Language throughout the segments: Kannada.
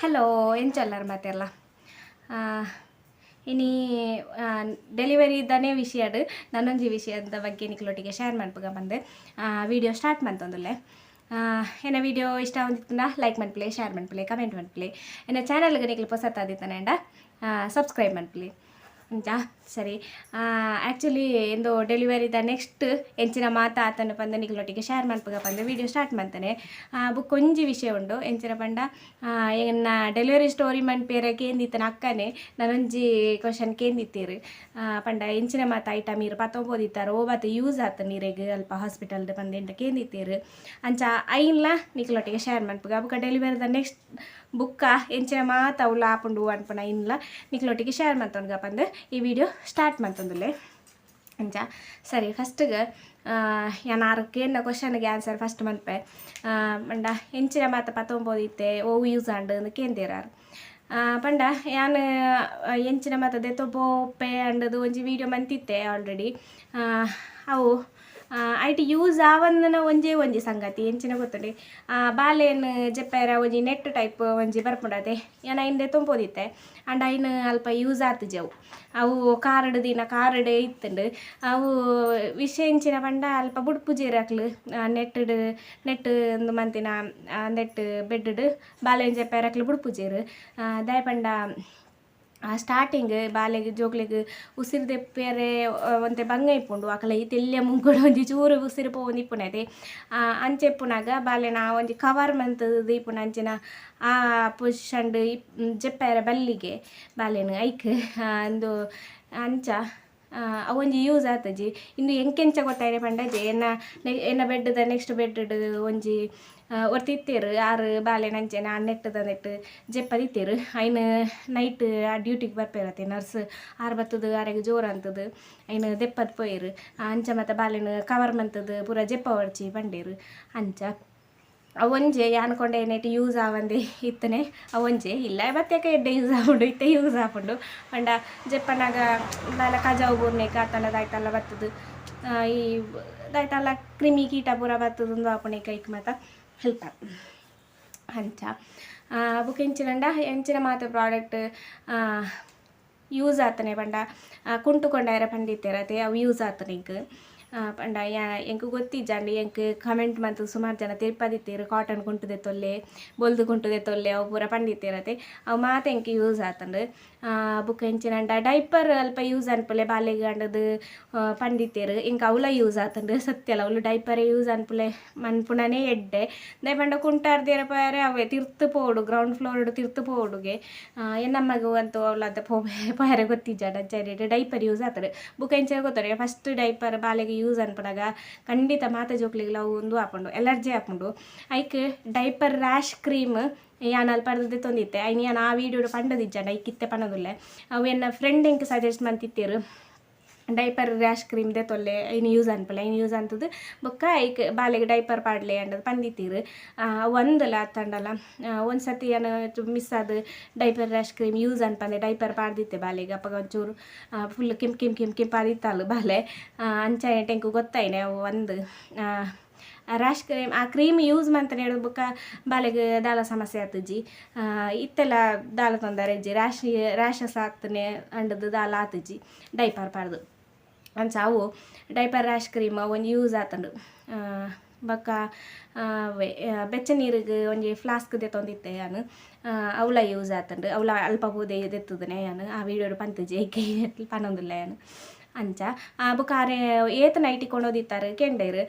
ಹಲೋ ಎಂಚಲ್ಲರು ಮಾತೆಲ್ಲ ಇನಿ ಡೆಲಿವರಿ ಇದ್ದಾನೆ ವಿಷಯಡ್ ನನ್ನೊಂಜಿ ವಿಷಯದ ಬಗ್ಗೆ ನಿಕ್ಲೊಟ್ಟಿಗೆ ಶೇರ್ ಮಾಡ್ಪುಗ ಬಂದೆ ವಿಡಿಯೋ ಸ್ಟಾರ್ಟ್ ಮಾಡ್ತಂದುಲ್ಲೆ ಏನ ವಿಡಿಯೋ ಇಷ್ಟ ಆಗುತ್ತಿತ್ತಂಡ ಲೈಕ್ ಮಾಡ್ಪ್ಲೆ ಶೇರ್ ಮಾಡ್ಪ್ಲೆ ಕಮೆಂಟ್ ಮಾಡ್ಪ್ಲೆ ಏನ ಚಾನಲ್ಗೆ ನಿಕ್ಲು ಹೊಸತಾದಿತ್ತಾನೆ ಅಂಡ ಸಬ್ಸ್ಕ್ರೈಬ್ ಮಾಡ್ಪ್ಲೆ ಅಂತ ಸರಿ ಆ್ಯಕ್ಚುಲಿ ಎಂದು ಡೆಲಿವರಿದ ನೆಕ್ಸ್ಟ್ ಎಂಚಿನ ಮಾತಾ ಆತನ ಪಂದ ನಿಕ್ಲೊಟ್ಟಿಗೆ ಶೇರ್ ಮಾಡ್ಪುಗ ಬಂದು ವಿಡಿಯೋ ಸ್ಟಾರ್ಟ್ ಮಾಡ್ತಾನೆ ಬುಕ್ ಒಂಜಿ ವಿಷಯ ಉಂಡು ಎಂಚಿನ ಪಂಡ ಎನ್ನ ಡೆಲಿವರಿ ಸ್ಟೋರಿ ಮನ್ಪೇರ ಕೇಂದಿತ್ತನ ಅಕ್ಕನೆ ನಾನೊಂಜಿ ಕ್ವಶನ್ ಕೇಂದಿತ್ತೀರು ಪಂಡ ಎಂಚಿನ ಮಾತಾ ಐಟ ಮೀರು ಪತ್ತೊಂಬೋದಿತ್ತಾರು ಓ ಬತ್ತು ಯೂಸ್ ಆತ ನೀರೆಗ್ ಅಲ್ಪ ಹಾಸ್ಪಿಟಲ್ದು ಬಂದೆಂಟ ಕೇಂದಿತ್ತೀರು ಅಂಚ ಐನ್ಲ ನಿಕ್ಲೊಟ್ಟಿಗೆ ಶೇರ್ ಮಾಡ್ಪುಗ ಬುಕ್ಕ ಡೆಲಿವರಿದ ನೆಕ್ಸ್ಟ್ ಬುಕ್ಕ ಎಂಚಿನ ಮಾತಾ ಉಲ್ಲ ಆಪುಂಡು ಅನ್ಪುನ ಇನ್ಲ ನಿಕ್ಲೊಟ್ಟಿಗೆ ಶೇರ್ ಮಾಡ್ತೊಂಡ್ಗ ಬಂದು ಈ ವಿಡಿಯೋ ಸ್ಟಾರ್ಟ್ ಮಾಡ್ತಂದುಲ್ಲೆ ಅಂಚ ಸರಿ ಫಸ್ಟ್ಗೆ ಯಾರು ಕೇಳಿದ ಕ್ವಶನ್ಗೆ ಆನ್ಸರ್ ಫಸ್ಟ್ ಮನ್ಪೆ ಪಂಡ ಎಂಚಿನ ಮಾತ ಪತ್ತೊಂಬೋದಿತ್ತೆ ಓ ಯೂಸ್ ಆಂಡ್ ಕೇಂದಿರಾರು ಪಂಡ ಯಾನು ಎಂಚಿನ ಮಾತ ದೆತ್ತೊಪ್ಪೆ ಅಂಡದು ಒಂಜಿ ವಿಡಿಯೋ ಮಂತಿತ್ತೆ ಆಲ್ರೆಡಿ ಅವು ಐಟಿ ಯೂಸ್ ಆವಂದನ ಒಂಜಿ ಸಂಗತಿ ಎಂಚಿನ ಗೊತ್ತುಂಡಿ ಬಾಲೆನ್ ಜೆಪ್ಪೆರ ಒಂಜಿ ನೆಟ್ ಟೈಪ್ ಒಂಜಿ ಬರ್ಪುಂಡತೆ ಯಾನ ಇಂದೆ ತುಂಬೋದಿತ್ತೆ ಅಂಡ್ ಐನ್ ಅಲ್ಪ ಯೂಸ್ ಆತುಜವು ಅವು ಕಾರ್ಡ್ ಇತ್ತುಂಡು ಅವು ವಿಷಯ ಎಂಚಿನ ಪಂಡ ಅಲ್ಪ ಬುಡ್ಪುಜೇರಾಕ್ಲು ನೆಟ್ ಒಂದು ಮಂತಿನ ನೆಟ್ ಬೆಡ್ಡ್ ಬಾಲೆನ್ ಜೆಪ್ಪೆರಾಕ್ಲು ಬುಡ್ಪುಜೇರು ದಾಯ್ ಪಂಡ ಸ್ಟಾರ್ಟಿಂಗ್ ಬಾಲೆಗ್ ಜೋಕ್ಲೆಗ್ ಉಸಿರು ದೆಪ್ಪೆರೆ ಒಂತೆ ಬಂಗ ಇಪ್ಪುಂಡು ಅಕಲ ಈ ತೆಲ್ಯ ಮುಂಗುಡು ಒಂಜಿ ಚೂರು ಉಸಿರು ಪೋವೊಂದು ಇಪ್ಪುನದೆ ಅಂಚೆಪ್ಪುನಾಗ ಬಾಲೆನ ಒಂಜಿ ಕವರ್ ಮಂತ್ ದೀಪುನ ಅಂಚಿನ ಆ ಪೊಸಿಷನ್ಡ್ ಜೆಪ್ಪೆರೆ ಬಲ್ಲಿಗೆ ಬಾಲೆನ್ ಐಕ್ ಅಂದು ಅಂಚ ಅವೊಂಜಿ ಯೂಸ್ ಆತಜಿ ಇಂದು ಎಂಕೆಂಚ ಗೊತ್ತಾಯ್ನೆ ಪಂಡಜಿ ಎನ್ನ ಬೆಡ್ದ ನೆಕ್ಸ್ಟ್ ಬೆಡ್ ಒಂಜಿ ಒರ್ತಿತ್ತೇರು ಆರು ಬಾಲೆ ನಂಚೆನ ನೆಟ್ಟದ ನೆಟ್ ಜೆಪ್ಪದಿತ್ತೇರು ಐನ್ ನೈಟ್ ಡ್ಯೂಟಿಗೆ ಬರ್ಪೇರತ್ತೆ ನರ್ಸ್ ಆರು ಬತ್ತದು ಆರೆಗೆ ಜೋರು ಅಂತದು ಐನ್ ದೆಪ್ಪದು ಪೋಯರು ಅಂಚ ಮತ್ತು ಬಾಲೆನ ಕವರ್ ಮಂತದು ಪೂರ ಜೆಪ್ಪ ಹೊಡ್ಚಿ ಬಂಡೇರು ಅಂಚ ಅವೊಂಜೆ ಅನ್ಕೊಂಡೆ ನೆಟ್ ಯೂಸ್ ಆವಂದೆ ಇತ್ತನೆ ಅವೊಂಜೆ ಇಲ್ಲ ಬತ್ತೇಕ ಎಡ್ಡೆ ಯೂಸ್ ಆಪುಂಡು ಇತ್ತೆ ಯೂಸ್ ಆಪುಂಡು ಪಂಡ ಜೆಪ್ಪನಾಗ ದಾಲ ಕಜಾವು ಬೂರ್ನೆಕ ಆತಲ್ಲ ದಾಯ್ತಲ್ಲ ಬತ್ತದು ಈ ದಾಯ್ತಲ್ಲ ಕ್ರಿಮಿ ಕೀಟ ಪೂರ ಬತ್ತದೊಂದು ಆಪುಣೆ ಕೈಕ್ ಮಾತ ಹೆಲ್ಪ್ ಅಂಚ ಬುಕ್ ಎಂಚಿನ ಮಾತು ಪ್ರಾಡಕ್ಟ್ ಯೂಸ್ ಆತನೆ ಪಂಡ ಕುಂಟುಕೊಂಡಾರ ಪಂಡಿತ್ತೇರತೆ ಅವು ಯೂಸ್ ಆತನೆ ಪಂಡ ಎಂಕ್ ಗೊತ್ತಿಜ್ಜಂಡಿ ಎಂಕ್ ಕಮೆಂಟ್ ಮಂತು ಸುಮಾರು ಜನ ತಿರ್ಪದಿತ್ತೇರು ಕಾಟನ್ ಕುಂಟುದೆ ತೊಲ್ಲೆ ಬೊಲ್ದು ಕುಂಟುದೆ ತೊಲ್ಲೆ ಅವು ಪೂರ ಪಂಡಿತ್ತೇರತೆ ಅವು ಮಾತ ಎಂಕ್ ಯೂಸ್ ಆತಂಡು ಬುಕ್ ಎಂಚಿನಂಡ ಡೈಪರ್ ಅಲ್ಪ ಯೂಸ್ ಅನ್ಪುಲೆ ಬಾಲೆಗ್ ಅಂಡದು ಪಂಡಿತ್ತೇರು ಎಂಕ್ ಅವಲ ಯೂಸ್ ಆತಂಡು ಸತ್ಯಲ್ಲ ಅವಳು ಡೈಪರೇ ಯೂಸ್ ಅನ್ಪುಲೆ ಮನ್ಪುಣನೇ ಎಡ್ಡೆ ದೇ ಪಂಡ ಕುಂಟಾರ್ದೇರ ಪಾರೆ ಅವೇ ತಿರ್ತು ಪೋಡು ಗ್ರೌಂಡ್ ಫ್ಲೋರ್ಡ್ ತಿರ್ತು ಪೋಡುಗೆ ಎನ್ನಮ್ಮಗೂ ಅಂತೂ ಅವಳದ ಪಾರೆ ಗೊತ್ತಿಜ್ಜ ಡೈಪರ್ ಯೂಸ್ ಆತಡು ಬುಕ್ ಎಂಚಿನ ಗೊತ್ತಡೆ ಫಸ್ಟ್ ಡೈಪರ್ ಬಾಲೆಗೆ ಯೂಸ್ ಅನ್ಪಡಾಗ ಖಂಡಿತ ಮಾತ ಜೋಕ್ಲಿಗ್ಲ ಅವು ಒಂದು ಆಪುಂಡು ಎಲರ್ಜಿ ಆಪುಂಡು ಐಕ್ ಡೈಪರ್ ರ್ಯಾಶ್ ಕ್ರೀಮ್ ಯಾನ್ ಅಲ್ಲಿ ಪಡೆದದೆ ತೊಂದಿತ್ತೆ ಐನ್ ಯಾನ್ ಆ ವಿಡಿಯೋ ಪಂಡದಿಜ್ಜಂಡ ಐಕಿತ್ತೆ ಪಣದುಲ್ಲೆ ಅವು ಎನ್ನ ಫ್ರೆಂಡ್ ಎಂಕ್ ಸಜೆಸ್ಟ್ ಮಂತಿತ್ತೇರು ಡೈಪರ್ ರ್ಯಾಶ್ ಕ್ರೀಮ್ ದೆ ತೊಲ್ಲೆ ಐನ್ ಯೂಸ್ ಅನ್ಪಲೆ ಐನ್ ಯೂಸ್ ಅಂತದು ಬೊಕ್ಕ ಐಕ್ ಬಾಲೆಗೆ ಡೈಪರ್ ಪಾಡ್ಲೆ ಅಂಡದು ಪಂದಿತ್ತೀರು ಒಂದಲ್ಲ ಅತ್ತಂಡಲ್ಲ ಒಂದು ಸತಿ ಏನು ಮಿಸ್ ಆದ ಡೈಪರ್ ರ್ಯಾಶ್ ಕ್ರೀಮ್ ಯೂಸ್ ಅನ್ಪಂದೆ ಡೈಪರ್ ಪಾಡ್ದಿತ್ತೆ ಬಾಲೆಗೆ ಅಪ್ಪಗ ಒಂಚೂರು ಫುಲ್ ಕೆಂಪು ಆದಿತ್ತಲ್ಲ ಬಾಲೆ ಅಂಚ ಟೆಂಕು ಗೊತ್ತಾಯ್ನೆ ಅವು ಒಂದು ರ್ಯಾಶ್ ಕ್ರೀಮ್ ಆ ಕ್ರೀಮ್ ಯೂಸ್ ಮಂತನೆ ಹೇಳೋದು ಬುಕ್ಕ ಬಾಲೆಗೆ ದಾಲ ಸಮಸ್ಯೆ ಆತಜ್ಜಿ ಇತ್ತೆಲ್ಲ ದಾಲ ತೊಂದರೆಜ್ಜಿ ರ್ಯಾಷಸ್ ಆಗ್ತಾನೆ ಅಂಡದು ದಾಲ ಆತಜ್ಜಿ ಡೈಪರ್ ಪಾಡ್ದು ಅಂಚ ಅವು ಡೈಪರ್ ರ್ಯಾಶ್ ಕ್ರೀಮ್ ಒಂದು ಯೂಸ್ ಆತಂಡು ಬೊಕ್ಕ ಬೆಚ್ಚ ನೀರಿಗೆ ಒಂಜಿ ಫ್ಲಾಸ್ಕ್ ತೊಂದಿತ್ತೆ ನಾನು ಅವಳ ಯೂಸ್ ಆತಂಡು ಅವಳ ಅಲ್ಪ ಬೂದೆ ದೆತ್ತದನೆ ನಾನು ಆ ವಿಡಿಯೋ ಪಂತಜಿ ಏಕೆ ಪನ್ನೊಂದಿಲ್ಲ ನಾನು ಅಂಚ ಬುಕ್ಕಾರೆ ಏತ್ ನೈಟಿ ಕೊಂಡೋದಿತ್ತಾರೆ ಕೆಂಡೇರು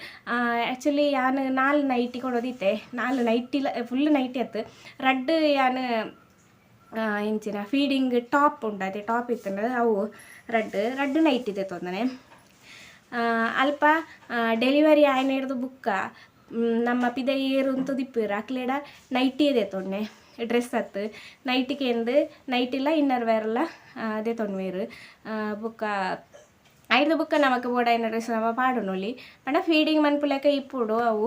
ಆ್ಯಕ್ಚುಲಿ ಯಾನು 4 ನೈಟಿ ಕೊಂಡೋದಿತ್ತೆ 4 ನೈಟಿಲ್ಲ ಫುಲ್ ನೈಟಿ ಅತ್ತು ರಡ್ಡು ಯಾನು ಇಂಚಿನ ಫೀಡಿಂಗ್ ಟಾಪ್ ಉಂಡು ಅದೇ ಟಾಪ್ ಇತ್ತಂದ್ರೆ ಅವು ರಡ್ಡು ನೈಟಿದೆ ತೊಂದನೆ ಅಲ್ಪ ಡೆಲಿವರಿ ಆಯ್ನ ಹಿಡ್ದು ಬುಕ್ಕ ನಮ್ಮ ಪಿದೈಯರು ಅಂತೂ ದಿಪ್ಪರು ಅಕ್ಲೇಡ ನೈಟಿ ಇದೆ ತೊಂಡೆ ಡ್ರೆಸ್ ಅತ್ತು ನೈಟಿಗೆ ಎಂದು ನೈಟಿಲ್ಲ ಇನ್ನರ್ ವೇರೆಲ್ಲ ಅದೇ ತೊಂಡ್ವೇರು ಬುಕ್ಕ ಐದು ಬುಕ್ಕ ನಮಕ್ ಬೋಡೈನ ಡ್ರೆಸ್ ನಮ್ಮ ಪಾಡು ನೊಲಿ ಪಂಡ ಫೀಡಿಂಗ್ ಮನ್ಪುಲೆಕ ಇಪ್ಪುಡು ಅವು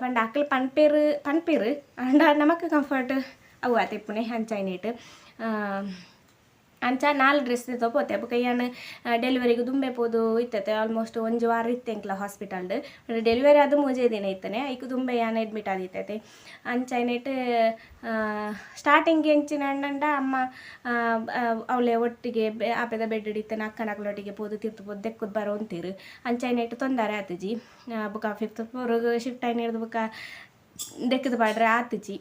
ಪಂಡ ಅಕ್ಕಲ್ ಪನ್ಪೇರು ಅಂಡ ನಮಕ್ ಕಂಫರ್ಟ್ ಅವು ಆತಿಪ್ಪುನೆ ಹಂಚಾಯ್ನೇಟ್ ಅಂಚ 4 ಡ್ರೆಸ್ ತಗೋತೆ ಬೊಕ ಯಾನ್ ಡೆಲಿವರಿಗೆ ದುಂಬೆ ಪೋದು ಇತ್ತತೆ ಆಲ್ಮೋಸ್ಟ್ 1 ವಾರ ಇತ್ತೆಂಕ್ಲ ಹಾಸ್ಪಿಟಲ್ಡ್ ಡೆಲಿವರಿ ಅದು 3 ದಿನ ಇತ್ತನೆ ಐಕ್ ದುಂಬೆ ಯಾನ್ ಅಡ್ಮಿಟ್ ಆದಿತ್ತತೆ ಅಂಚ ನೆಟ್ ಸ್ಟಾರ್ಟಿಂಗ್ ಎಂಚಿನ ಅಣ್ಣಂಡ ಅಮ್ಮ ಅವಳೆ ಒಟ್ಟಿಗೆ ಆಪೆದ ಬೆಡ್ ಇತ್ತನೆ ಅಕ್ಕನಕ್ಲೊಟ್ಟಿಗೆ ಪೋದು ತಿರ್ತು ಪೋದು ದೆಕ್ಕುದು ಬರೋ ಅಂತೀರು ಅಂಚ ನೆಟ್ ತೊಂದರೆ ಆತಜಿ ಬೊಕ 5th ಫ್ಲೋರ್ಗ್ ಶಿಫ್ಟ್ ಆಯ್ನ ಹಿಡ್ದು ಬೊಕ ದೆಕ್ಕದ ಪಾಡ್ರೆ ಆತಜಿ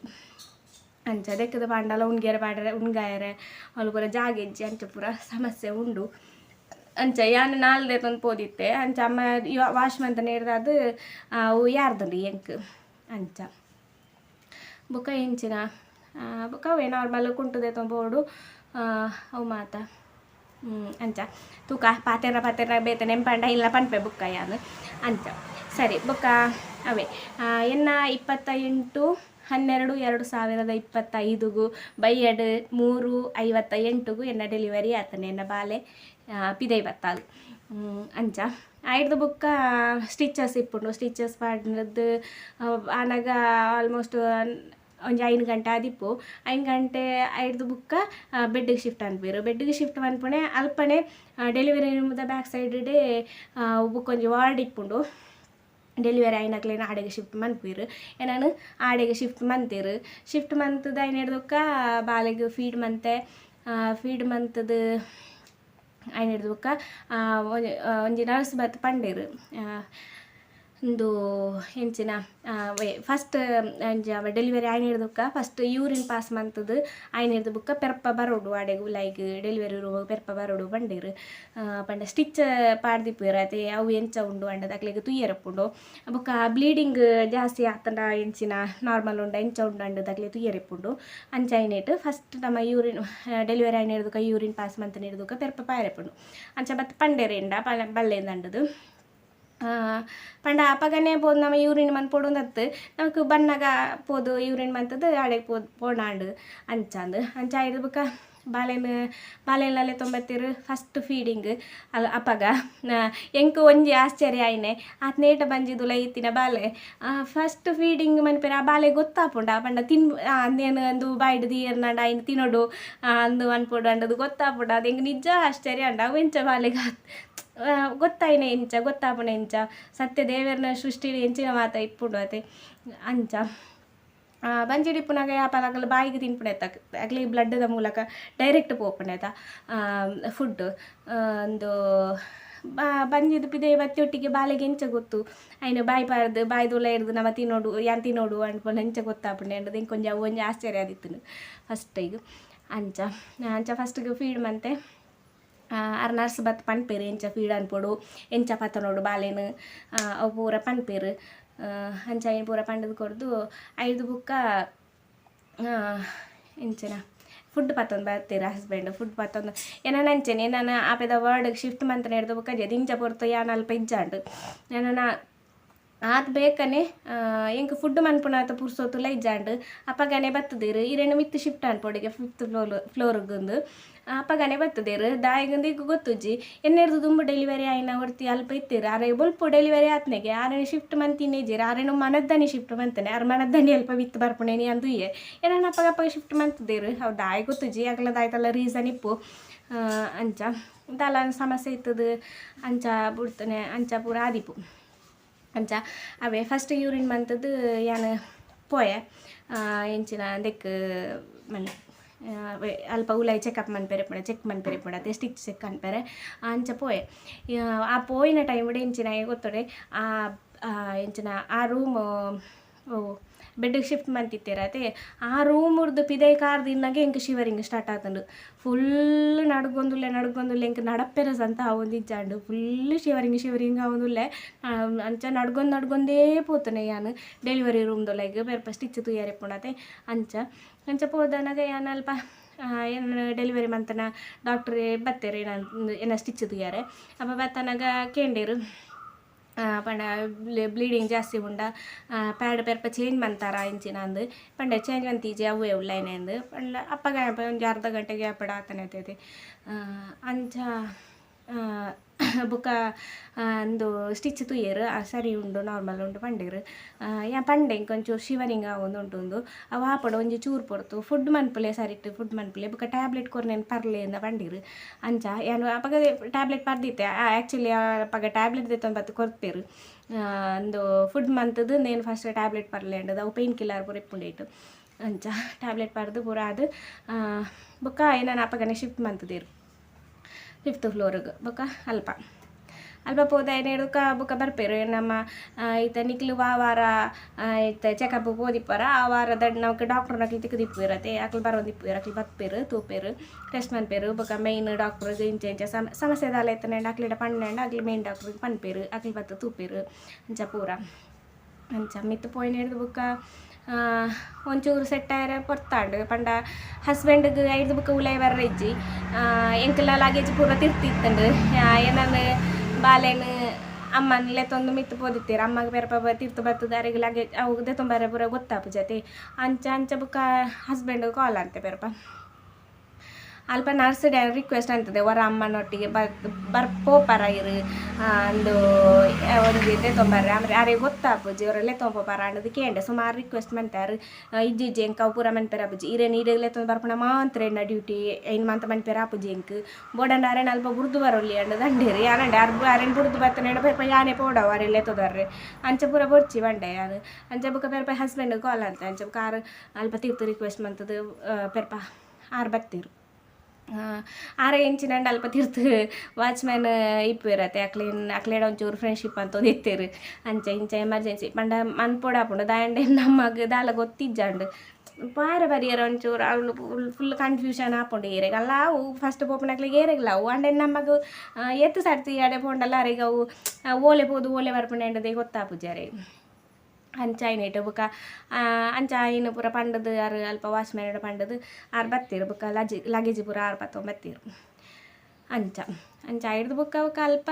ಅಂಚ ದೆಕ್ಕದ ಪಾಂಡಲ ಉಣ್ಗೆರೆ ಪಾಡ್ರೆ ಉಣ್ಗಾಯರೆ ಅವಳು ಪೂರ ಜಾಗೆಜ್ಜಿ ಅಂಚ ಪೂರ ಸಮಸ್ಯೆ ಉಂಡು ಅಂಚ ಯಾನ್ 4 ತಂದು ಪೋದಿತ್ತೆ ಅಂಚ ಅಮ್ಮ ವಾಶ್ ಮಂತನೆ ಹಿಡ್ದು ಅವು ಯಾರ್ದುಂಡು ಎಂಕ್ ಅಂಚ ಬೊಕ ಎಂಚಿನ ಬೊಕ ಅವೇ ನಾರ್ಮಲ್ ಕುಂಟುದೆ ತೊಂಬೋಡು ಅವು ಮಾತ ಅಂಚ ತೂಕ ಪಾತೆರ ಬೇತೆ ನೆಂಪಂಡ ಇಲ್ಲ ಪನ್ಪೆ ಬುಕ್ಕ ಯಾನು ಅಂಚ ಸರಿ ಬೊಕ ಅವೇ ಎನ್ನ 28/12/2025 ಬೈಯಡ್ 3:58 ಎನ್ನ ಡೆಲಿವರಿ ಆತನೆ ಎನ್ನ ಬಾಲೆ ಪಿದೈ ಬತ್ತಾಲು ಅಂಚ ಆಯ್ದು ಬುಕ್ಕ ಸ್ಟಿಚಸ್ ಇಪ್ಪುಂಡು ಸ್ಟಿಚಸ್ ಪಾಡ್ನದ್ದು ಆನಾಗ ಆಲ್ಮೋಸ್ಟ್ ಒಂಜಿ 5 ಗಂಟೆ ಆದಿಪ್ಪು 5 ಗಂಟೆ ಆಯ್ದು ಬುಕ್ಕ ಬೆಡ್ಗೆ ಶಿಫ್ಟ್ ಅನ್ಪೇರು ಬೆಡ್ಗೆ ಶಿಫ್ಟ್ ಅನ್ಪಣೆ ಅಲ್ಪನೆ ಡೆಲಿವರಿ ರೂಮ್ದ ಬ್ಯಾಕ್ ಸೈಡ್ಡೆ ಬುಕ್ ಒಂಜಿ ವಾರ್ಡ್ ಇಪ್ಪುಂಡು ಡೆಲಿವರಿ ಆಯ್ನಕ್ಲೇನು ಆಡೆಗೆ ಶಿಫ್ಟ್ ಮನ್ಪೀರು ಏನಾನು ಆಡೆಗೆ ಶಿಫ್ಟ್ ಮಂತೇರು ಶಿಫ್ಟ್ ಮಂತದ ಐನ್ ಹಿಡ್ದಕ್ಕ ಬಾಲೆಗೆ ಫೀಡ್ ಮಂತದ ಐನ್ ಹಿಡ್ದಕ್ಕ ಒಂಜಿ ನರ್ಸ್ ಬತ್ ಪಂಡೇರು ಒಂದು ಹೆಂಚಿನ ಫಸ್ಟ್ ಅವ ಡೆಲಿವರಿ ಆಯ್ನ ಹಿಡ್ದಕ್ಕ ಫಸ್ಟ್ ಯೂರಿನ್ ಪಾಸ್ ಮಂತದ್ದು ಆಯ್ನ ಹಿಡ್ದು ಬುಕ್ಕ ಪೆರ್ಪ ಬರೋಡು ಆಡೆಗು ಲೈಕ್ ಡೆಲಿವರಿ ರೂಮ್ ಪೆರ್ಪ ಬರೋಡು ಬಂಡೇರು ಪಂಡ ಸ್ಟಿಚ್ ಪಾಡ್ದಿಪ್ಪೇರು ಅದೇ ಅವು ಎಂಚ ಉಂಡು ಅಂಡದ ಅಕ್ಲೆಗೆ ತುಯ್ಯರಪ್ಪುಂಡು ಬುಕ್ಕ ಬ್ಲೀಡಿಂಗ್ ಜಾಸ್ತಿ ಆತಂಡ ಎಂಚಿನ ನಾರ್ಮಲ್ ಉಂಡ ಎಂಚ ಉಂಡು ಅಂಡದ ಅಕ್ಲೆ ತುಯ್ಯರೆಪ್ಪುಂಡು ಅಂಚ ಐನೇಟ್ ಫಸ್ಟ್ ನಮ್ಮ ಯೂರಿನ್ ಡೆಲಿವರಿ ಆಯ್ನ ಹಿಡ್ದಕ್ಕ ಯೂರಿನ್ ಪಾಸ್ ಮಂತನ ಹಿಡ್ದಕ್ಕ ಪೆರ್ಪ ಪಾಯರೆಪ್ಪುಂಡು ಅಂಚ ಬತ್ತು ಪಂಡೇರೆಂಡ ಬಲ್ಲೆಂದ ಅಂಡದು ಪಂಡ ಅಪಗನೆ ಪೋದು ನಮ್ಮ ಯೂರಿನ್ ಮಂತ್ ಪೋಡೊಂದತ್ತು ನಮಕ್ ಬಣ್ಣಗ ಪೋದು ಯೂರಿನ್ ಮಂತದ್ದು ಆಡೆಗೆ ಪೋಡಾಂಡು ಅಂಚ ಆಯ್ದು ಬುಕ್ಕ ಬಾಲೆನಲ್ಲೇ ತೊಂಬತ್ತಿರು ಫಸ್ಟ್ ಫೀಡಿಂಗ್ ಅಪಗ ಎಂಕ್ ಒಂಜಿ ಆಶ್ಚರ್ಯ ಆಯ್ನೆ ಆತ್ ನೇಟ ಬಂಜಿದು ಲೈತಿನ ಬಾಲೆ ಫಸ್ಟ್ ಫೀಡಿಂಗ್ ಮನ್ಪೇರ ಆ ಬಾಲೆ ಗೊತ್ತಾಪುಂಡ ಪಂಡ ಅಂದೇನು ಅಂದು ಬಾಯ್ಡು ದೀರ್ನಂಡ ಆಯ್ನು ತಿನ್ನೋಡು ಅಂದು ಅನ್ಪೋಡು ಅಂಡದು ಗೊತ್ತಾಪುಂಡ ಅದು ಹೆಂಗೆ ನಿಜ ಆಶ್ಚರ್ಯ ಅಂಡ ಅವು ಎಂಚ ಬಾಲೆಗೆ ಗೊತ್ತಾಯ್ನೆ ಎಂಚ ಗೊತ್ತಾಪುಂಡ ಎಂಚ ಸತ್ಯ ದೇವರನ ಸೃಷ್ಟಿ ಎಂಚಿನ ಮಾತ ಇಪ್ಪುಂಡು ಅತೆ ಅಂಚ ಬಂಜಿಡಿಪ್ಪುನಾಗ ಯಾಪಲ ಬಾಯಿಗೆ ತಿನ್ಪುಣೆತ ಆಗ್ಲಿ ಬ್ಲಡ್ದ ಮೂಲಕ ಡೈರೆಕ್ಟ್ ಪೋಪುಣೆತ ಫುಡ್ ಒಂದು ಬಂಜಿದು ಪಿದೆ ಬತ್ತಿಯೊಟ್ಟಿಗೆ ಬಾಲೆಗೆ ಎಂಚ ಗೊತ್ತು ಆಯ್ನು ಬಾಯ್ದುಲ್ಲ ಹಿಡ್ದು ನಮ್ಮ ತಿನ್ನೋಡು ಅನ್ಕೊಂಡು ಎಂಚ ಗೊತ್ತಾಪುಂಡೆ ಅಂಡದು ಹಿಂಗೆ ಕೊಂಚ ಒಂಜಿ ಆಶ್ಚರ್ಯ ಆದಿತ್ತು ಫಸ್ಟಿಗೆ ಅಂಚ ಫಸ್ಟಿಗೆ ಫೀಡ್ ಮಂತೆ ಆರು ನರ್ಸ್ ಬತ್ತು ಪನ್ಪೇರು ಎಂಚ ಫೀಡ್ ಅನ್ಪೋಡು ಎಂಚ ಪತ್ತನೋಡು ಬಾಲೆನು ಅವು ಪೂರ ಪನ್ಪೇರು ಅಂಚ ಏನು ಪೂರ ಪಂಡದು ಕೊಡ್ದು ಐದು ಬುಕ್ಕ ಎಂಚನ ಫುಡ್ ಪತ್ತೊಂದು ಬರ್ತೀರ ಹಸ್ಬೆಂಡ್ ಫುಡ್ ಪತ್ತೊಂದು ಏನಾನ ಅಂಚೆನೆ ನಾನು ಆಪೆದ ವರ್ಡ್ಗೆ ಶಿಫ್ಟ್ ಮಂತನ ಹಿಡ್ದು ಬುಕ್ಕ ದಿಂಚ ಪೊರ್ತು ಯಾನ್ ಅಲ್ಪ ಇಜ್ಜಾಂಡು ನಾನು ಆತ್ ಬೇಕನೆ ಎಂಕ್ ಫುಡ್ ಮನ್ಪುನಾತ ಪುರ್ಸೋತುಲ ಇಜ್ಜಾಂಡು ಅಪ್ಪಗನೆ ಬತ್ತದೇರು ಇರೇನು ಮಿತ್ತು ಶಿಫ್ಟ್ ಅನ್ಪೋಡಿಗೆ 5th ಫ್ಲೋರ್ಗೊಂದು ಅಪ್ಪಗನೆ ಬತ್ತದೇರು ದಾಯಿಗೊಂದು ಈಗ ಗೊತ್ತುಜ್ಜಿ ಎನ್ನೆರ್ದು ದುಂಬು ಡೆಲಿವರಿ ಆಯ್ನ ಹೊರ್ತಿ ಅಲ್ಪ ಇತ್ತೀರು ಆರೆ ಬೊಲ್ಪ ಡೆಲಿವರಿ ಆತ್ನೆಗೆ ಆರೇನು ಶಿಫ್ಟ್ ಮಂತಿನೇ ಇಜ್ಜಿರು ಆರೇನು ಮನದ್ದನಿ ಶಿಫ್ಟ್ ಮಂತಾನೆ ಆರು ಮನದ್ದನಿ ಅಲ್ಪ ವಿತ್ತು ಬರ್ಪುಣೇನಿ ಅಂದು ಏನಾನ ಅಪ್ಪಗಪ್ಪಗೆ ಶಿಫ್ಟ್ ಮಂತದೇರು ಅವು ದಾಯಿ ಗೊತ್ತುಜ್ಜಿ ಆಗ್ಲ ದಾಯ್ತಲ್ಲ ರೀಸನ್ ಇಪ್ಪು ಅಂಚ ದಾಲ ಸಮಸ್ಯೆ ಇತ್ತದು ಅಂಚ ಬಿಡ್ತಾನೆ ಅಂಚ ಪೂರ ಆದಿಪು ಅಂಚ ಅವೇ ಫಸ್ಟ್ ಯೂರಿನ್ ಮಂತದ್ದು ಯಾನ್ ಪೋಯೆ ಎಂಚಿನ ದೆಕ್ ಮನೆ ಅಲ್ಪ ಉಲಾಯಿ ಚೆಕಪ್ ಮನ್ಪೆರೆ ಪುಣ ಚೆಕ್ ಮನ್ಪೆರೆ ಪುಣ ಅದೇ ಸ್ಟಿಚ್ ಚೆಕ್ ಅನ್ಪೆರೆ ಅಂಚ ಪೋಯೆ ಆ ಪೋಯಿನ ಟೈಮ್ ಎಂಚಿನ ಗೊತ್ತೊಡೆ ಎಂಚಿನ ಆ ರೂಮ್ ಬೆಡ್ಗೆ ಶಿಫ್ಟ್ ಮಂತಿತ್ತೇರತೆ ಆ ರೂಮುರ್ದು ಪಿದೈ ಕಾರ್ದಿನ್ನಾಗೆ ಎಂಕ್ ಶಿವರಿಂಗ್ ಸ್ಟಾರ್ಟ್ ಆತಂಡು ಫುಲ್ ನಡ್ಗೊಂದುಲ್ಲೆ ಎಂಕ್ ನಡಪ್ಪೆರಸ್ ಅಂತ ಅವೊಂದು ಇಜ್ಜಾಂಡು ಫುಲ್ ಶಿವರಿಂಗ್ ಅವೊಂದುಲ್ಲೆ ಅಂಚ ನಡ್ಗೊಂದೇ ಪೋತನೆ ಯಾನು ಡೆಲಿವರಿ ರೂಮ್ದೊಳಗೆ ಬೆರ್ಪ ಸ್ಟಿಚ್ ತುಯ್ಯಾರೆ ಪುಣತೆ ಅಂಚ ಪೋದನಾಗ ಯಾನ್ ಅಲ್ಪ ಏನು ಡೆಲಿವರಿ ಮಂತನ ಡಾಕ್ಟ್ರೇ ಬತ್ತೇರು ಏನ ಸ್ಟಿಚ್ ತುಯ್ಯಾರೆ ಅಪ್ಪ ಬತ್ತನಾಗ ಕೇಂಡೇರು ಪಂಡ ಬ್ಲೀಡಿಂಗ್ ಜಾಸ್ತಿ ಉಂಡ ಪ್ಯಾಡ್ ಪೆರ್ಪ ಚೇಂಜ್ ಮಂತಾರ ಇಂಚಿನ ಅಂದು ಪಂಡ ಚೇಂಜ್ ಮಂತೀಜೆ ಅವೇ ಉಳ್ಳೇನೆ ಅಂದು ಪಂಡ ಅಪ್ಪಗ ಒಂಜಿ ಅರ್ಧ ಗಂಟೆ ಗ್ಯಾಪಡ ಆತನೆ ಆತೈತೆ ಅಂಚ ಬುಕ್ಕ ಒಂದು ಸ್ಟಿಚ್ ತುಯ್ಯರು ಸರಿ ಉಂಡು ನಾರ್ಮಲ್ ಉಂಡು ಪಂಡೇರು ಯಾ ಪಂಡೆ ಇಂಕೊಂಚೂರು ಶಿವರಿಂಗ್ ಉಂಟು ಅವು ಹಾಪಡು ಒಂಜಿ ಚೂರು ಪೊಡ್ತು ಫುಡ್ ಮನ್ಪುಲೆ ಸರಿಟ್ಟು ಫುಡ್ ಮನ್ಪುಲೆ ಬುಕ್ಕ ಟ್ಯಾಬ್ಲೆಟ್ ಕೊರ್ನೇನು ಪರ್ಲೆ ಅಂದ ಪಂಡೀರು ಅಂಚ ಏನು ಅಪಗ ಟ್ಯಾಬ್ಲೆಟ್ ಪರ್ದಿತ್ತೆ ಆ್ಯಕ್ಚುಲಿ ಅಪಗ ಟ್ಯಾಬ್ಲೆಟ್ ದೆತ್ತೊಂದು ಬತ್ತು ಕೊರ್ಪೇರು ಒಂದು ಫುಡ್ ಮಂತದ್ದು ನೇನು ಫಸ್ಟ್ ಟ್ಯಾಬ್ಲೆಟ್ ಪರ್ಲೆ ಅಂಡದು ಅವು ಪೇಯ್ನ್ ಕಿಲ್ಲರ್ ಪೂರ ಇಪ್ಪುಂಡೇಟು ಅಂಚ ಟ್ಯಾಬ್ಲೆಟ್ ಪರ್ದು ಪೂರ ಅದು ಬುಕ್ಕ ನಾನು ಅಪಗನೆ ಶಿಫ್ಟ್ ಮಂತದೇರು 5th ಫ್ಲೋರಿಗೆ ಬೊಕ್ಕ ಅಲ್ಪ ಪೋದ ಏನೇಡುಕ ಬುಕ್ಕ ಬರ್ಪೇರು ನಮ್ಮ ಈತ ನಿಕ್ಲು ವಾರ ಈತ ಚೆಕಪ್ ಓದಿಪ್ಪಾರ ಆ ವಾರದ ನಾವು ಡಾಕ್ಟರ್ನಾಗ್ಲಿ ತಿಕ್ಕದಿಪ್ಪೇರತ್ತೆ ಅಕ್ಲು ಬರೋದಿಪ್ಪೇರು ಅಕ್ಲು ಬರ್ಪೇರು ತೂಪೇರು ಟೆಸ್ಟ್ ಮನ್ಪೇರು ಬೊಕ್ಕ ಮೇಯ್ನ್ ಡಾಕ್ಟ್ರಿಗೆ ಇಂಚೆ ಸಮಸ್ಯೆ ದಾಲ ಎತ್ತನೆ ಅಕ್ಲಿಡ ಪಣ್ಣೆಂಡ ಅಕ್ಲಿ ಮೇಯ್ನ್ ಡಾಕ್ಟ್ರಿಗೆ ಪನ್ಪೇರು ಅಕ್ಲಿ ಬತ್ತು ತೂಪೇರು ಅಂಚ ಪೂರ ಅಂಚ ಮಿತ್ತು ಪೋಯಿನ ಹಿಡ್ದು ಬುಕ್ಕ ಒಂಚೂರು ಸೆಟ್ಟಾಯರ ಪೊರ್ತಾಂಡು ಪಂಡ ಹಸ್ಬೆಂಡ್ಗೆ ಐದು ಬುಕ್ಕ ಉಲಾಯಿ ಬರ್ರಜ್ಜಿ ಎಂಕಲ ಲಾಗೇಜ್ ಪೂರ ತಿರ್ತಿತ್ತಂಡು ಏನಂದ್ರೆ ಬಾಲೆನು ಅಮ್ಮನಲ್ಲೇ ತೊಂದು ಮಿತ್ತು ಪೋದಿತ್ತೀರ ಅಮ್ಮಗೆ ಬೇರೆ ತಿರ್ತು ಬರ್ತದೆ ಅರಿಗೆ ಲಾಗೇಜ್ ಅವು ದೆತ್ತೊಂಬಾರೆ ಪೂರ ಗೊತ್ತಾಪು ಜೊತೆ ಅಂಚ ಬುಕ್ಕ ಹಸ್ಬೆಂಡ್ ಕಾಲ್ ಅಂತೆ ಬೇರಪ್ಪ ಅಲ್ಪ ನರ್ಸ್ ರಿಕ್ವೆಸ್ಟ್ ಅಂತದೆ ಅವರ ಅಮ್ಮನೊಟ್ಟಿಗೆ ಪೋಪಾರ ಇರು ಒಂದು ಒಂದು ತೊಂಬರ್ರೆ ಆಮೇಲೆ ಅರೆ ಗೊತ್ತಾಪುಜಿ ಅವರೆಲ್ಲ ತೊಂಬಾರ ಅನ್ನೋದು ಕೇಂಡೆ ಸುಮಾರು ರಿಕ್ವೆಸ್ಟ್ ಮಾಡ್ತಾರೆ ಇಜ್ಜಿಜ್ಜಿ ಎಂಕ ಅವು ಪೂರ ಮನ್ಪೇರ ಅಪ್ಪುಜಿ ಇರೇನು ಈಡೇಗ್ಲೆ ತೊಂದು ಬರ್ಪಣ ಮಾತ್ರ ಎಣ್ಣ ಡ್ಯೂಟಿ ಏನು ಮಂತ ಮನ್ಪೇರ ಅಪ್ಪುಜಿ ಎಂಕ್ ಬೋಡಂಡ ಅರೆನ ಅಲ್ಪ ಬುಡ್ದು ಬರೋಲ್ಲಿ ಅನ್ನೋದು ಅಂಡೇರಿ ಯಾರಂಡೆ ಅರೆನ್ ಬುಡ್ದು ಬರ್ತಾನೆ ಬೇರೆ ಯಾನೇ ಪೋಡವ ಅರೆಲ್ಲೇ ತೊದರ್ರೆ ಅಂಚೆ ಪೂರ ಬೊಡ್ಚಿ ಬಂಡೆ ಅದು ಅಂಚೆ ಬುಕ್ಕ ಬೇರೆ ಹಸ್ಬೆಂಡ್ ಕಾಲ್ ಅಂತ ಅಂಚೆ ಬುಕ್ಕ ಆರು ಅಲ್ಪ ತೀರ್ತು ರಿಕ್ವೆಸ್ಟ್ ಮಂತದ್ದು ಪೆರ್ಪ ಆರು ಬರ್ತೀರು ಆರ ಎಂಚಿನಂಡು ಅಲ್ಪ ತಿರ್ತು ವಾಚ್ಮ್ಯಾನ್ ಇಪ್ಪಿರತ್ತೆ ಅಕ್ಲೇಡ ಒಂಚೂರು ಫ್ರೆಂಡ್ಶಿಪ್ ಅಂತ ಇತ್ತೇರು ಅಂಚೆ ಇಂಚೆ ಎಮರ್ಜೆನ್ಸಿ ಪಂಡ ಮನ್ಪೊಡಾಪುಂಡು ದಾಯಂಡೆ ನಮಗೆ ದಾಲ ಗೊತ್ತಿಜ್ಜಂಡು ಪಾರ ಬರಿಯರ ಒಂಚೂರು ಅವಳು ಫುಲ್ ಕನ್ಫ್ಯೂಷನ್ ಆಪುಂಡು ಏರೆಗೆ ಅಲ್ಲ ಅವು ಫಸ್ಟ್ ಪೋಪನಕ್ಲಿಗೆ ಏರೆಗಿಲ್ಲ ಅವು ಅಂಡೆ ನಮಗೆ ಎತ್ತು ಸರ್ತಿ ಅಡೆ ಪೋಂಡಲ್ಲ ಅರೆಗೆ ಅವು ಓಲೆ ಪೋದು ಓಲೆ ಬರ್ಪುಂಡು ಎಂಡದೆ ಗೊತ್ತಾಪುಜಾರೆ ಅಂಚ ಐನೇಟು ಬುಕ್ಕ ಅಂಚ ಐನು ಪೂರ ಪಂಡದು ಯಾರು ಅಲ್ಪ ವಾಚ್ಮ್ಯಾನ್ ಪಂಡದು ಆರು ಬತ್ತೀರು ಬುಕ್ಕ ಲಗೇಜ್ ಪೂರ 6 ಬತ್ತೀರು ಅಂಚ ಹಿಡ್ದು ಬುಕ್ಕ ಅಲ್ಪ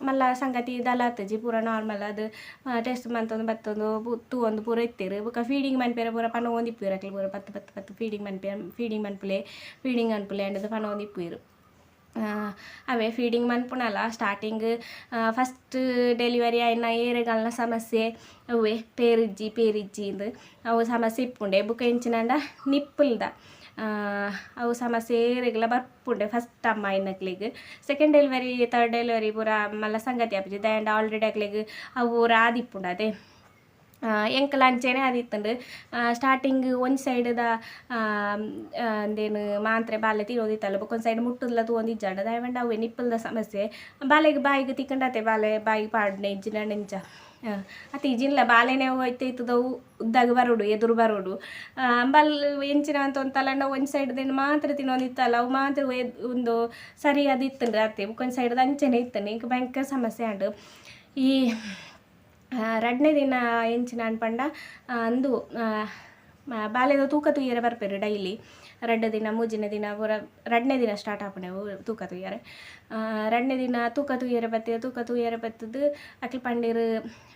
ಮಲ್ಲ ಸಂಗತಿ ದಲಾತಜಿ ಪೂರ ನಾರ್ಮಲ್ ಅದು ಟೆಸ್ಟ್ ಮಂತೊಂದು ಬತ್ತೊಂದು ತೂ ಒಂದು ಪೂರ ಇತ್ತೀರು ಬುಕ್ಕ ಫೀಡಿಂಗ್ ಮನ್ಪೇರ ಪೂರ ಪಣ ಒಂದಿಪ್ಪೀರು ಅಕ್ಲಿ ಪೂರ 10 ಫೀಡಿಂಗ್ ಮನ್ಪುಲೆ ಅಂಡದು ಪಣ ಒಂದಿಪ್ಪೀರು ಅವೇ ಫೀಡಿಂಗ್ ಮನ್ಪುನಲ್ಲ ಸ್ಟಾರ್ಟಿಂಗ್ ಫಸ್ಟ್ ಡೆಲಿವರಿ ಆಯ್ನ ಏರೆಗಲ್ನ ಸಮಸ್ಯೆ ಅವೇ ಪೇರಿಜ್ಜಿಂದು ಅವು ಸಮಸ್ಯೆ ಇಪ್ಪುಂಡೆ ಬುಕ್ಕ ಎಂಚಿನಂಡ ನಿಪ್ಪಲ್ದ ಅವು ಸಮಸ್ಯೆ ಏರೆಗ್ಲ ಬರ್ಪುಂಡೆ ಫಸ್ಟ್ ಅಮ್ಮ ಇನ್ನಕ್ಲಿಗೆ ಸೆಕೆಂಡ್ ಡೆಲಿವರಿ ಥರ್ಡ್ ಡೆಲಿವರಿ ಪೂರ ಮಲ್ಲ ಸಂಗತಿ ಆಪುಜಿ ದಾಯಂಡ ಆಲ್ರೆಡಿ ಅಕ್ಲಿಗೆ ಅವು ರಾದಿಪ್ಪುಂಡು ಅದೇ ಎಂಕಲ ಅಂಚೆನೆ ಅದಿತ್ತಂಡು ಸ್ಟಾರ್ಟಿಂಗ್ ಒಂದು ಸೈಡ್ದ ಅಂದೇನು ಮಾತ್ರೆ ಬಾಲೆ ತಿರೋದಿತ್ತಲ್ಲ ಬೊಕ್ಕ ಒಂದು ಸೈಡ್ ಮುಟ್ಟುದ್ಲ ತೂಂದಿಜ್ಜಾಂಡ ದಾಯವಂಡ ಅವೇ ನಿಪ್ಪಲ್ದ ಸಮಸ್ಯೆ ಬಾಯಿಗೆ ತಿಕ್ಕಂಡತೆ ಬಾಯಿಗೆ ಪಾಡ್ನೆ ಇಜ್ಜಿನ ನೆಂಚ ಅತಿ ಇಜಿನ್ಲ ಬಾಲೆನೇ ಹೋಯ್ತೈತದವು ಉದ್ದಾಗ ಬರೋಡು ಎದುರು ಬರೋಡು ಎಂಚಿನ ಅಂತ ಒಂತಲ್ಲ ಒಂದು ಸೈಡ್ದೇನು ಮಾತ್ರ ತಿನ್ನೋದಿತ್ತಲ್ಲ ಅವು ಮಾತ್ರ ಒಂದು ಸರಿ ಅದಿತ್ತಂಡು ಅತ್ತೆ ಒಂದು ಸೈಡ್ದ ಅಂಚೆನೆ ಇತ್ತಂಡು ಇಂಕ ಭಯಂಕರ ಸಮಸ್ಯೆ ಅಂಡು ಈ 2ನೇ ದಿನ ಎಂಚಿನ ಅನ್ಪಂಡ ಅಂದು ಬಾಲ್ಯದ ತೂಕ ತುಯ್ಯರೆ ಬರ್ಪೇರು ಡೈಲಿ 2 ದಿನ 3ನೇ ದಿನ ಪೂರ 2ನೇ ದಿನ ಸ್ಟಾರ್ಟ್ ಆಪಣೆವು ತೂಕ ತುಯ್ಯರೆ 2ನೇ ದಿನ ತೂಕ ತುಯ್ಯರೆ ಬತ್ತದು ಅಕ್ಲಿ ಪಂಡೀರು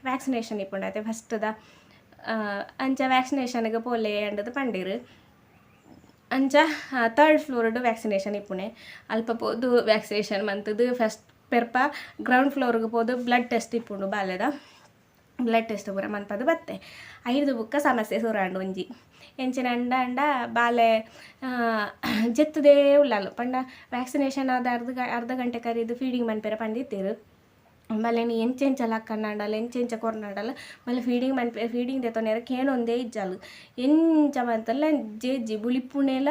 ವ್ಯಾಕ್ಸಿನೇಷನ್ ಇಪ್ಪುಂಡತೆ ಫಸ್ಟ್ದ ಅಂಚ ವ್ಯಾಕ್ಸಿನೇಷನ್ಗೆ ಪೋಲೆ ಅಂಡದು ಪಂಡೀರು ಅಂಚ 3rd ಫ್ಲೋರ್ಡು ವ್ಯಾಕ್ಸಿನೇಷನ್ ಇಪ್ಪುಣೆ ಅಲ್ಪ ಪೋದು ವ್ಯಾಕ್ಸಿನೇಷನ್ ಮಂತದ್ದು ಫಸ್ಟ್ ಪೆರ್ಪ ಗ್ರೌಂಡ್ ಫ್ಲೋರ್ಗೆ ಪೋದು ಬ್ಲಡ್ ಟೆಸ್ಟ್ ಇಪ್ಪುಂಡು ಬಾಲ್ಯದ ಬ್ಲಡ್ ಟೆಸ್ಟ್ ಪೂರ ಮನ್ಪದು ಬತ್ತೆ ಐದು ಬುಕ್ಕ ಸಮಸ್ಯೆ ಸುರಾಂಡು ಒಂಜಿ ಎಂಚಿನ ಅಂಡ ಬಾಲೆ ಜೆತ್ತದೇ ಉಳ್ಳಲು ಪಂಡ ವ್ಯಾಕ್ಸಿನೇಷನ್ ಆದ ಅರ್ಧ ಗಂಟೆ ಕರೀದು ಫೀಡಿಂಗ್ ಮನ್ಪೇರ ಪಂಡಿತ್ತೀರು ಮళ్ళీ ಎಂಚೆಂಚಲ ಅಕ್ಕನ್ನಾಡಲ್ಲ ಎಂಚೆಂಚ ಕೊರ್ನಾಡಲ್ಲ మళ్ళీ ఫీడింగ్ తెతోనేర కేనొందే ఇజ్జాలు ఎంచ మంతల్ల జేజి బులిపునేల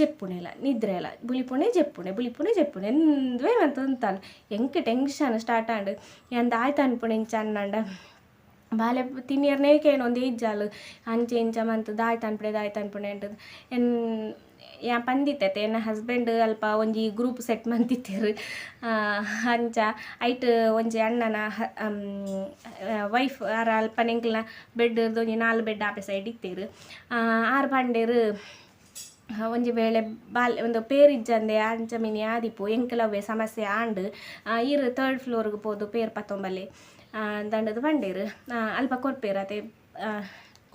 జెప్పునేల నిద్రేల బులిపునే జెప్పునే ಎಂದುವೆ ಮಂತ ಅಂತಾನು ಎಂಕ ಟೆನ್ಷನ್ ಸ್ಟಾರ್ಟ್ ಆಂಡು ಎಂದ ಆಯ್ತು ಅನ್ಪುಣೆ ಇಂಚ ಅನ್ನಂಡ ಬಾಲೆ ತಿನ್ನಿಯರ್ನೇ ಕೇನೊಂದೇ ಇಜ್ಜಾಲು ಅಂಚೆ ಇಂಚ ಮಂತ ದಾಯ್ತು ಅನ್ಪುಣೆ ಅಂಟದು ಯಾ ಪಂದಿತ್ತೈತೆ ನನ್ನ ಹಸ್ಬೆಂಡ್ ಅಲ್ಪ ಒಂಜಿ ಗ್ರೂಪ್ ಸೆಟ್ ಮಂತಿತ್ತೇರು ಅಂಚ ಐಟ್ ಒಂಜಿ ಅಣ್ಣನ ವೈಫ್ ಆರ ಅಲ್ಪ ನೆಂಕ್ಲ ಬೆಡ್ ಒಂಜಿ 4 ಬೆಡ್ ಆಪೆ ಸೈಡ್ ಇತ್ತೇರು ಆರು ಪಂಡೇರು ಒಂಜಿ ವೇಳೆ ಒಂದು ಪೇರಿಜ್ಜಂದೆ ಅಂಚ ಮಿನಿ ಆದಿಪ್ಪು ಎಂಕಲವೇ ಸಮಸ್ಯೆ ಆಂಡು ಇರು 3rd ಫ್ಲೋರ್ಗೆ ಪೋದು ಪೇರ್ 19 ದಂಡದು ಪಂಡೇರು ಅಲ್ಪ ಕೊರ್ಪೇರು ಅತೆ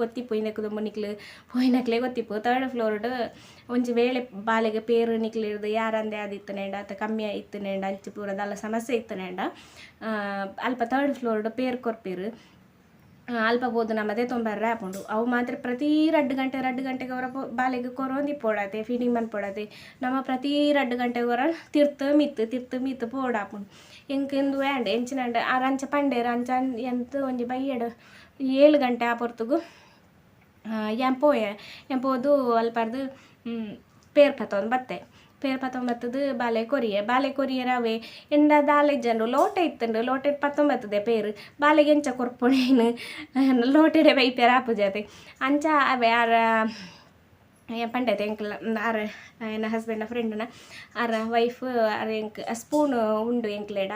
ಗೊತ್ತಿಪ್ಪು ನಿಕ್ಲು ಪೋಯಿನಕ್ಲೆ ಗೊತ್ತಿಪ್ಪು 3rd ಫ್ಲೋರ್ಡ್ ಒಂಜಿ ವೇಳೆ ಬಾಲೆಗೆ ಪೇರು ನಿಕ್ಲಿರ್ದು ಯಾರಂದೆ ಆದಿತ್ತನೇಂಡ ಅತ್ತ ಕಮ್ಮಿ ಇತ್ತನೇಂಡ ಅಂಚಿ ಪೂರದಲ್ಲ ಸಮಸ್ಯೆ ಇತ್ತನೇಂಡ ಅಲ್ಪ 3rd ಫ್ಲೋರ್ಡ್ ಪೇರು ಕೊರ್ಪಿರು ಅಲ್ಪ ಬೋದು ನಮ್ಮದೇ ತೊಂಬರ್ರೆ ಆಪುಂಡು ಅವು ಮಾತ್ರ ಪ್ರತಿ 2 ಗಂಟೆಗೆ ಅವರ ಬಾಲೆಗೆ ಕೊರೊಂದಿ ಪೋಡಾತೆ ಫೀಡಿಂಗ್ ಮನ್ ಪೋಡಾತೆ ನಮ್ಮ ಪ್ರತಿ 2 ಗಂಟೆಗೆ ಅವರ ತಿರ್ತು ಮಿತ್ತು ಪೋಡಾಪುಂಡು ಎಂಕೆಂದು ಆ್ಯಂಡ್ ಎಂಚಿನಂಡ ಆ ರಂಚ ಪಂಡೇರು ಅಂಚ ಎಂತ ಒಂಜಿ ಬೈಯಡು 7 ಗಂಟೆ ಆ ಪೊರ್ತುಗು ಎಂಪೋದು ಅಲ್ಪರ್ದು ಪೇರು ಪತ್ತೊಂದು ಬತ್ತೆ ಪೇರು ಪತ್ತೊಂಬತ್ತದು ಬಾಲೆ ಕೊರಿಯರವೆ ಎಂಡ ದಾಲೆ ಜನರು ಲೋಟೆ ಇತ್ತಂಡು ಲೋಟೆ ಪತ್ತೊಂಬತ್ತದೆ ಪೇರು ಬಾಲೆಗೆ ಎಂಚ ಕೊರ್ಪೊಣೇನು ಲೋಟೆಡೆ ಬೈಪೇರು ಆಪುಜಾತೆ ಅಂಚ ಅವೇ ಆರ ಪಂಡೈತೆ ಎಂಕ್ಲ ಆರ ಎನ್ನ ಹಸ್ಬೆಂಡ ಫ್ರೆಂಡ್ನ ಆರ ವೈಫ್ ಆರ ಎಂಕ್ ಸ್ಪೂನ್ ಉಂಡು ಎಂಕ್ಲೆಡ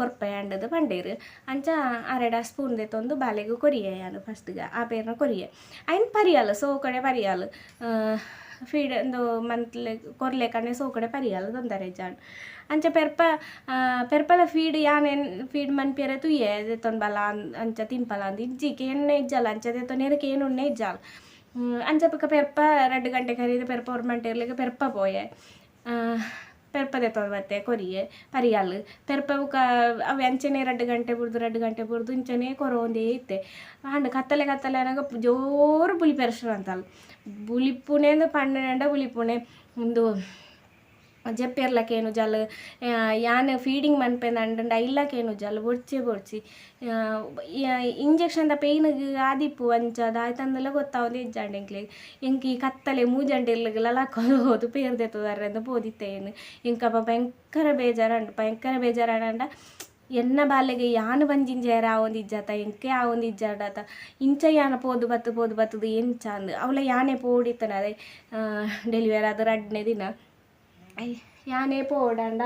ಕೊರ್ಪೆ ಅಂಡದು ಪಂಡೇರು ಅಂಚ ಆರೆಡ ಸ್ಪೂನ್ ದೆತ್ತೊಂದು ಬಾಲೆಗೆ ಕೊರಿಯೆ ಯಾನು ಫಸ್ಟ್ಗೆ ಆ ಪೇರ್ನ ಕೊರಿಯೆ ಅಯ್ನ ಪರಿಯಾಲು ಸೋಕಡೆ ಪರಿಯಾಲು ಫೀಡ್ ಒಂದು ಮಂತ್ಲಿ ಕೊರ್ಲೆಕನೆ ಸೋಕಡೆ ಪರಿಯಾಲು ತೊಂದರೆ ಜಾನ್ ಅಂಚ ಪೆರ್ಪಲ ಫೀಡ್ ಯಾನೇನು ಫೀಡ್ ಮನ್ಪೇರೆ ತುಯ್ಯೆ ದೆತ್ತೊಂದು ಬಲ ಅಂಚ ತಿನ್ಪಲ ಅಂದು ಇಜ್ಜಿಗೆ ಎಣ್ಣೆ ಇಜ್ಜಲ್ಲ ಅಂಚ ದೆತ್ತೊಂದು ನೆರಕೆ ಏನು ಉಣ್ಣೆ ಇಜ್ಜಾಲ ಅಂಚ ಪಕ್ಕ ಪೆರ್ಪ 2 ಗಂಟೆ ಕರೀದು ಪೆರ್ಪ 1 ಗಂಟೆ ಇರ್ಲಿಕ್ಕೆ ಪೆರ್ಪ ಪೋಯೆ ಪೆರ್ಪ ದೆತ್ತೊಂದು ಮತ್ತೆ ಕೊರಿಯೆ ಪರಿಯಾಲು ಪೆರ್ಪ ಬುಕ್ಕ ಅವು ಅಂಚನೆ 2 ಗಂಟೆ ಬುರ್ದು ಇಂಚನೆ ಕೊರೊಂದೇ ಇತ್ತೆ ಹಂಡು ಕತ್ತಲೆ ಅನ್ನಗ ಜೋರು ಬುಲಿ ಪೆರ್ಸ್ರು ಅಂತಲ್ಲ ಬುಲಿಪುಣೆ ಪಂಡ ಬುಲಿಪುಣೆ ಒಂದು ಜಪ್ಪೆರ್ಲಕೇನು ಜಲ್ ಯಾನ್ ಫೀಡಿಂಗ್ ಮನ್ಪೆಂದ ಇಲ್ಲಕೇನು ಜಲ್ ಬೊಡ್ಚಿ ಇಂಜೆಕ್ಷನ್ ದ ಪೇಯ್ನಿಗೆ ಆದಿಪ್ಪು ಅಂಚದ ಆಯ್ತಂದೆಲ್ಲ ಗೊತ್ತಾವದು ಇಜ್ಜಾಂಡು ಎಂಕಿ ಕತ್ತಲೆ ಮೂಜಂಡೆ ಇರ್ಲಿಗೆಲ್ಲ ಹೋದು ಪೇರ್ದೆತ್ತದಾರೆ ಅಂತ ಬೋದಿತ್ತೇನು ಇಂಕಪ್ಪ ಭಯಂಕರ ಬೇಜಾರಂಡ ಎನ್ನ ಬಾಲೆಗೆ ಯಾನು ಬಂಜಿಂಜೇರ ಆವೊಂದು ಇಜ್ಜಾತ ಎಂಕೆ ಆವೊಂದು ಇಜ್ಜಾಡಾತ ಇಂಚ ಯಾನ ಪೋದು ಬತ್ತದು ಎಂಚ ಅಂದು ಅವಳ ಯಾನೆ ಪೋಡಿತ್ತನ ಅದೇ ಡೆಲಿವರಿ ಆದ 2ನೇ ದಿನ ಯಾನೇ ಪೋಡಂಡ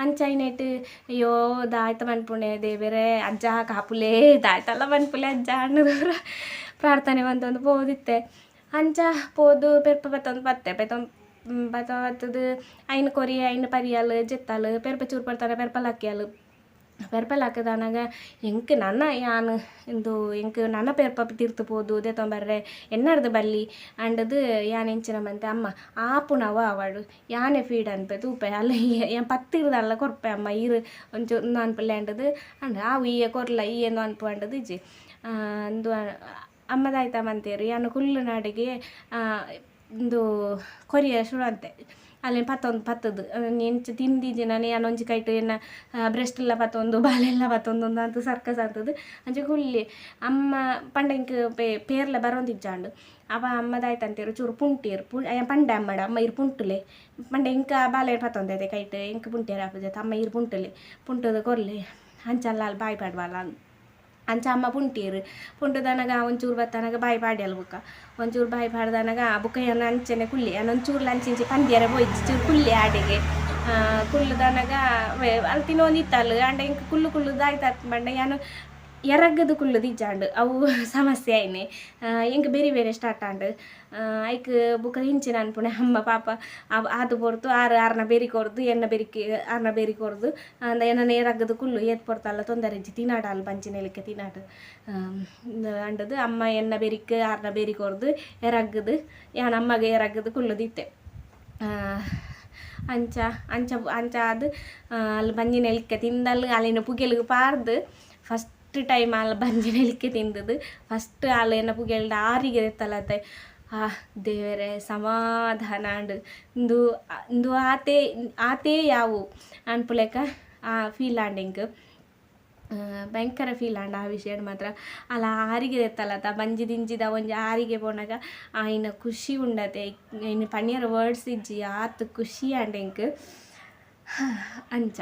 ಅಂಚೈನೆಟ್ಟು ಅಯ್ಯೋ ದಾಯ್ತ ಮನ್ಪುಣೆ ದೇವರೇ ಅಜ್ಜ ಕಾಪುಲೇ ದಾಯ್ತಲ್ಲ ಮನ್ಪುಲೆ ಅಜ್ಜ ಅನ್ನೋದವ್ರ ಪ್ರಾರ್ಥನೆ ಬಂತೊಂದು ಪೋದಿತ್ತೆ ಅಂಚ ಪೋದು ಪೆರ್ಪ ಬತ್ತೊಂದು ಬತ್ತದು ಐನು ಕೊರಿ ಐನು ಪರಿಯಾಲು ಜೆತ್ತಾಲು ಪೆರ್ಪ ಚೂರು ಪಡ್ತಾರೆ ಪೆರ್ಪಲ್ ಹಾಕಿದಾನಾಗ ಎಂಕ್ ನನ್ನ ಯಾನು ಇಂದು ಎಂಕ್ ನನ್ನ ಪೆರ್ಪ ತಿರ್ತು ಪೋದು ದೆತ್ತೊಂಬರ್ರೆ ಎನ್ನಡ್ದು ಬಲ್ಲಿ ಅಂಡದು ಯಾನ್ ಎಂಚಿನ ಮಂತೆ ಅಮ್ಮ ಆಪುನವ ಅವಡು ಯಾನೆ ಫೀಡ್ ಅನ್ಪೆ ತೂಪೆ ಅಲ್ಲ ಏನ್ ಪತ್ತಿರ್ದಲ್ಲ ಕೊರ್ಪೆ ಅಮ್ಮ ಈರು ಒಂಚೂರು ಅನ್ಪಲ್ಲೆ ಅಂಡದು ಅಂಡ ಆವು ಈಯೆ ಕೊರ್ಲ ಈಯೆಂದು ಅನ್ಪು ಅಂಡದು ಇಜ್ಜಿ ಅಂದು ಅಮ್ಮದಾಯ್ತ ಮಂತೇರು ಯಾನು ಕುಲ್ಲು ನಾಡಿಗೆ ಇಂದು ಕೊರಿಯ ಶುರು ಅಂತೆ ಅಲ್ಲಿ ಪತ್ತದು ಎಂಚ ತಿಂದಿಜ್ಜಿ ನಾನು ಯಾನೊಂಜಿ ಕೈಟ್ ಎನ್ನ ಬ್ರೆಸ್ಟ್ ಎಲ್ಲ ಪತ್ತೊಂದು ಬಾಲೆಲ್ಲ ಪತ್ತೊಂದು ಅಂತ ಸರ್ಕಸ್ ಆಗ್ತದೆ ಅಂಚೆ ಕುಲ್ಲಿ ಅಮ್ಮ ಪಂಡ ಇಂಕ್ ಪೇರ್ಲೆ ಬರೋಂದಿಜ್ಜಾಂಡು ಅವ ಅಮ್ಮದಾಯ್ತಂತೇರು ಚೂರು ಪುಂಟೀರು ಪಂಡ ಅಮ್ಮ ಇರು ಪುಂಟುಲೆ ಪಂಡ ಇಂಕ ಬಾಲೆ ಪತ್ತೊಂದೈತೆ ಕೈಟ್ ಇಂಕ ಪುಂಟೇರು ಹಾಪುಜೈತೆ ಅಮ್ಮ ಇರು ಪುಂಟುದು ಕೊರ್ಲೆ ಅಂಚಲ್ಲ ಅಲ್ಲಿ ಬಾಯಿ ಪಾಡ್ವಲ್ಲ ಅಂಚ ಅಮ್ಮ ಪುಂಟುದನಗ ಒಂಚೂರು ಬತ್ತನಗ ಬಾಯಿ ಪಾಡ್ಯಲ್ಲ ಬುಕ್ಕ ಒಂಚೂರು ಬಾಯಿ ಪಾಡ್ದನಗ ಆ ಬುಕ್ಕ ಏನು ಅಂಚನೆ ಕುಳ್ಳಿ ಅನ್ನೊಂಚೂರು ಲಂಚಿಂಚಿ ಪಂದ್ಯರ ಹೋಯ್ತು ಚೂರು ಕುಳ್ಳಿ ಆಡಿಗೆ ಕುಲ್ಲುದನಗ ಅಲ್ಲಿ ತಿನ್ನೊಂದು ಇತ್ತಲ್ಲ ಅಂಡ ಇಂಕ ಕುಳ್ಳುದಾಯ್ತು ಬಂಡ ಏನು ಎರಗದು ಕುಳ್ಳುದು ಇಜ್ಜಾಂಡು ಅವು ಸಮಸ್ಯೆ ಆಯ್ನೆ ಇಂಕ ಬೇರೆ ಸ್ಟಾರ್ಟ್ ಆಂಡು ಐಕ್ ಬುಕ್ಕ ಹಿಂಚಿನ ಅನ್ಪುಣೆ ಅಮ್ಮ ಪಾಪ ಅದು ಪೊರ್ತು ಆರ್ನ ಬೇರಿ ಕೊರ್ದು ಎನ್ನ ಬೆರಿಕೆ ಆರ್ನ ಬೇರಿ ಕೊರ್ದು ಅಂದ ಎನ್ನ ಎರಗದು ಕುಳ್ಳು ಏತ್ ಪೊರ್ತಲ್ಲ ತೊಂದರೆ ಇಜ್ಜಿ ತಿನ್ನಾಡ ಅಲ್ಲಿ ಪಂಚಿನೆಲಿಕ್ಕೆ ತಿನ್ನಾಡು ಅಂಡದು ಅಮ್ಮ ಎನ್ನ ಬೆರಿಕೆ ಆರ್ನ ಬೇರಿ ಕೊರ್ದು ಎರಗದು ಯಾನ್ ಅಮ್ಮಗೆ ಎರಗದು ಕುಳ್ಳುದಿತ್ತೆ ಅಂಚ ಅದು ಅಲ್ಲಿ ಬಂಜಿನೆಲಿಕ್ಕೆ ತಿಂದಲ್ಲಿ ಅಲ್ಲಿನ ಪುಗೆಲ್ಗೆ ಪಾರ್ದು ಫಸ್ಟ್ ಟೈಮ್ ಅಲ್ಲಿ ಬಂಜಿನೆಲಿಕ್ಕೆ ತಿಂದದು ಫಸ್ಟ್ ಅಲ್ಲಿ ಏನ ಪುಗೆಲ್ಡ ಆರಿಗೆ ಎತ್ತಲತ್ತೆ ದೇವರೇ ಸಮಾಧಾನ ಅಂಡು ಇಂದು ಆತೇ ಯಾವು ಅನ್ಪುಲೆಕ್ಕ ಫೀಲ್ ಆಂಡಿಂಗ್ ಭಯಂಕರ ಫೀಲ್ ಆಂಡ ಆ ವಿಷಯ ಮಾತ್ರ ಅಲ್ಲ ಆರಿಗೆ ಎತ್ತಲತ್ತ ಬಂಜಿ ದಿಂಜಿದ ಒಂಜಿ ಆರಿಗೆ ಪೋನಾಗ ಇನ್ನು ಖುಷಿ ಉಂಡತೆ ಇನ್ನು ಪನ್ನಿಯರ ವರ್ಡ್ಸ್ ಇಜ್ಜಿ ಆತು ಖುಷಿ ಆಂಡೆಂಕ್ ಅಂಚ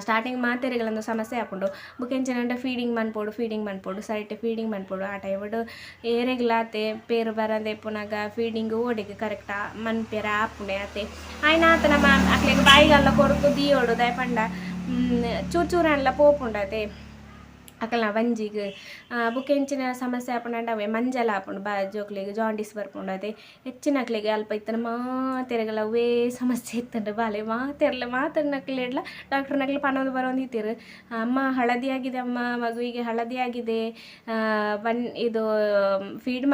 ಸ್ಟಾರ್ಟಿಂಗ್ ಮಾತೆರೆಗಳೊಂದು ಸಮಸ್ಯೆ ಹಾಕೊಂಡು ಬುಕ್ಕೆಂಚನಂಡ ಫೀಡಿಂಗ್ ಮನ್ಪೋಡು ಸರಿಟೆ ಫೀಡಿಂಗ್ ಮನ್ಪೋಡು ಆ ಟೈಮಡು ಏರೆಗ್ಲಾತೆ ಪೇರು ಬರದೆ ಪುನಗ ಫೀಡಿಂಗ್ ಓಡಿಗೆ ಕರೆಕ್ಟಾ ಮನ್ಪೇರ ಆಪುಣೆ ಆತೆ ಆಯ್ನ ಆತ ನಮ್ಮ ಅಕ್ಲೆಗೆ ಬಾಯಿಗೆಲ್ಲ ಕೊಡ್ತು ದಿಯೋಡು ದಯಪಂಡ ಚೂರು ಅಣ್ಣ ಪೋಪುಂಡತೆ ಅಕಲ್ನ ವಂಜಿಗೆ ಬುಕ್ ಎಂಚಿನ ಸಮಸ್ಯೆ ಆಪುಂಡು ಅವೇ ಮಂಜಲ ಆಪುಂಡು ಜೋಕ್ಲೆಗ್ ಜಾಂಡೀಸ್ ಬರ್ಪುಂಡು ಅದೇ ಹೆಚ್ಚಿನಕ್ಲೆಗ್ ಅಲ್ಪ ಇತ್ತನ ಮಾತೆರೆಗಲ ಅವೇ ಸಮಸ್ಯೆ ಇತ್ತಂಡು ಬಾಲೆ ಮಾತರ್ನಕ್ಲೆಡ್ಲ ಡಾಕ್ಟರ್ನಕ್ಲೆ ಪನೊಂದು ಬರೋಂದು ಇತ್ತೀರು ಅಮ್ಮ ಹಳದಿ ಆಗಿದೆ, ಅಮ್ಮ ಮಗುವಿಗೆ ಹಳದಿ ಆಗಿದೆ, ಇದು ಫೀಡ್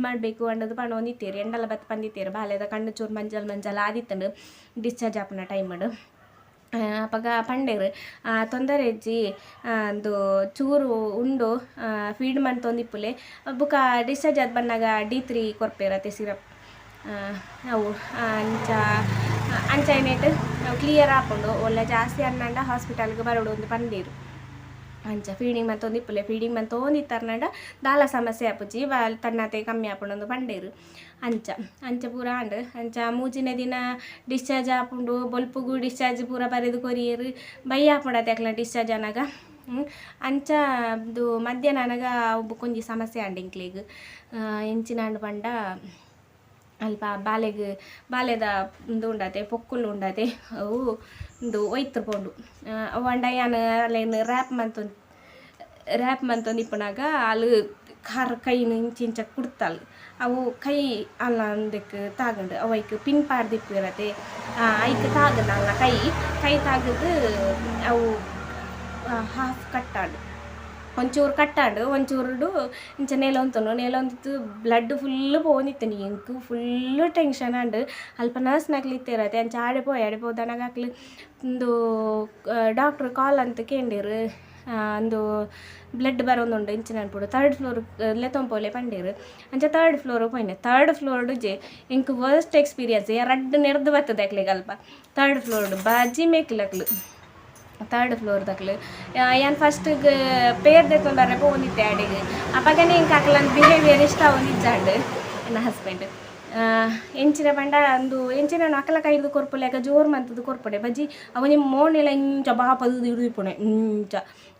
ಮಾಡಬೇಕು ಅನ್ನೋದು ಪನೊಂದು ಇತ್ತೀರು ಎಂಡಲ್ಲ ಬತ್ತು ಬಂದಿತ್ತೀರು ಬಾಲೆದ ಕಣ್ಣು ಚೂರು ಮಂಜಲ್ ಆದಿತ್ತಂಡು ಡಿಸ್ಚಾರ್ಜ್ ಆಪುನ ಟೈಮಡು ಅಪಗ ಪಂಡೇರು ತೊಂದರೆ ಇಜ್ಜಿ ಒಂದು ಚೂರು ಉಂಡು ಫೀಡ್ ಮಂತೊಂದಿಪ್ಪುಲೆ ಬುಕ್ಕ ಡಿಸ್ಚಾರ್ಜ್ ಆದ್ ಬನ್ನಾಗ D3 ಕೊರ್ಪೇರತ್ತೆ ಸಿರಪ್ ಅವು ಅಂಚ ಏನೇಟ್ ಕ್ಲಿಯರ್ ಆಪುಂಡು ಒಳ್ಳೆ ಜಾಸ್ತಿ ಅನ್ನಂಡ ಹಾಸ್ಪಿಟಲ್ಗೆ ಬರೋಡು ಒಂದು ಪಂಡೇರು ಅಂಚ ಫೀಡಿಂಗ್ ಮಂತೊಂದಿತ್ತರ್ನಂಡ ದಾಲ ಸಮಸ್ಯೆ ಆಪುಜಿ ತನ್ನತೆ ಕಮ್ಮಿ ಆಪುಂಡು ಪಂಡೇರು ಅಂಚ ಪೂರ ಆಂಡ್ ಅಂಚ ಮೂಜಿನ ದಿನ ಡಿಸ್ಚಾರ್ಜ್ ಆಪುಂಡು ಬೊಲ್ಪುಗು ಡಿಸ್ಚಾರ್ಜ್ ಪೂರ ಬರೆದು ಕೊರಿಯರು ಬೈ ಆಪುಂಡತೆ ಅಕ್ಲ ಡಿಸ್ಚಾರ್ಜ್ ಅನಗ ಅಂಚ ಇದು ಮಧ್ಯಾಹ್ನ ಅನಗ ಕೊಂಜಿ ಸಮಸ್ಯೆ ಆಂಡ್ ಇಂಕ್ಲೆಗ್ ಎಂಚಿನಾಂಡು ಪಂಡ ಅಲ್ಪ ಬಾಲೆದ ಇದು ಉಂಡತೆ ಪೊಕ್ಕುಲು ಉಂಡತೆ ಅವು ಒಂದು ಒಯ್ತರು ಪೋಂಡು ಅವಂಡ ಯಾನು ಅಲ್ಲೇನು ರ್ಯಾಪ್ ಮಂತೊಂದು ಇಪ್ಪನಾಗ ಅಲ್ಲಿ ಕೈನು ಇಂಚಿಂಚ ಕುಡ್ತಲ್ ಅವು ಕೈ ಅಲ್ಲ ಅಂದಕ್ಕೆ ತಾಗಂಡು ಅವೈಕ್ ಪಿನ್ ಪಾಡ್ದಿಪ್ಪಿರತ್ತೆ ಐಕ್ ತಾಗದ ಅಲ್ಲ ಕೈ ತಾಗದು ಅವು ಹಾಫ್ ಕಟ್ಟಾಡು ಒಂಚೂರು ಕಟ್ಟಾಂಡು ಒಂಚೂರು ಇಂಚ ನೆಲೊಂದಿತ್ತು ಬ್ಲಡ್ ಫುಲ್ಲು ಪೋನಿತ್ತು ಎಂಕು ಫುಲ್ಲು ಟೆನ್ಷನ್ ಆಂಡು ಅಲ್ಪ ನರ್ಸ್ನಾಗ್ಲಿತ್ತಿರತ್ತೆ ಅಂಚ ಆಡಿಪೋದನಗಾಕ್ಲಿ ಒಂದು ಡಾಕ್ಟ್ರ್ ಕಾಲ್ ಅಂತ ಕೇಂದಿರು ಒಂದು ಬ್ಲಡ್ ಬರೋಂದುಂಡು ಇಂಚಿನ ಅನ್ಪುಡು 3rd ಫ್ಲೋರ್ ಲೆತ್ತೊಂಪೋಲೆ ಪಂಡೇರು ಅಂಚ 3rd ಫ್ಲೋರ್ ಪೋಯ್ನೆ 3rd ಫ್ಲೋರ್ಡು ಇಂಕ್ ವರ್ಸ್ಟ್ ಎಕ್ಸ್ಪೀರಿಯನ್ಸ್ ರಡ್ಡು ನೆರ್ದು ಬರ್ತದೆ ಅಕ್ಲೆಗ್ ಅಲ್ಪ 3rd ಫ್ಲೋರ್ಡು ಬಾಜಿ ಮೇಕ್ಲಕ್ಲು 3rd ಫ್ಲೋರ್ ದಕ್ಲು ಏನು ಫಸ್ಟಿಗೆ ಪೇರ್ ದೆತ್ತೊಂದು ಬರ್ರೆ ಪೋನಿತ್ತೆ ಅಡಿಗೆ ಅಪ್ಪಗನೇ ಇಂಕ ಅಕ್ಲಂದು ಬಿಹೇವಿಯರ್ ಇಷ್ಟ ಅವನಿಜ್ಜಾಂಡು ನನ್ನ ಹಸ್ಬೆಂಡ್ ಎಂಚಿನ ಪಂಡ ಅಂದು ಎಂಚಿನ ಅಕಲ ಕೈದು ಕೊರ್ಪುಲೆಗ ಜೋರು ಮಂತದ್ದು ಕೊರ್ಪುಡೆ ಬಜ್ಜಿ ಅವನಿ ಮೋಣೆಲ್ಲ ಇಂಚ ಬಾಪದು ಇಡುದಿಪ್ಪುಣೆ ಇಂಚ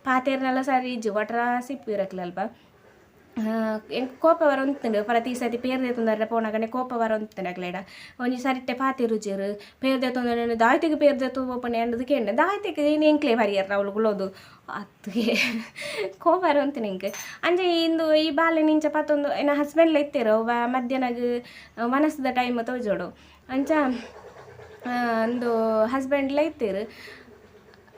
ಪಾತೇರ್ನೆಲ್ಲ ಸರಿ ಇಜ್ಜು ಒಟ್ರ ಸಿಪ್ಪಿರಕ್ಲಲ್ಪ ಎಂಕ್ ಕೋಪ ಬರೋಂತುಂಡು ಪ್ರತಿ ಸತಿ ಪೇರ್ ದೇತುಂದ್ರೆ ಪೋನಾಗನೆ ಕೋಪ ಬರೋಂತುಂಡು ಅಕ್ಲೆಡ ಒಂಜಿ ಸರಿಟ್ಟೆ ಪಾತೆ ರುಚಿರು ಪೇರ್ ದೇತುಂದ್ರೆ ದಾಯ್ತಿಗೆ ಪೇರ್ ದೇತು ಓಪಣೆ ಅನ್ನೋದು ಕೇಂಡೆ ದಾಯ್ತಿಗೆ ನೀನು ಎಂಕ್ಲೆ ಬರಿಯರ್ ಅವಳು ಗುಳೋದು ಅತ್ತಿಗೆ ಕೋಪ ಬರೋಂತೀನಿ ಇಂಕ್ ಅಂಜೆ ಇಂದು ಈ ಬಾಲೆ ನಿಂಚ ಪತ್ತೊಂದು ಏನ ಹಸ್ಬೆಂಡ್ಲ ಇತ್ತೇರೋ ಮಧ್ಯಾಹ್ನಗ ಮನಸ್ಸದ ಟೈಮ್ ತೋಜೋಡು ಅಂಚ ಒಂದು ಹಸ್ಬೆಂಡ್ಲ ಇತ್ತೇರು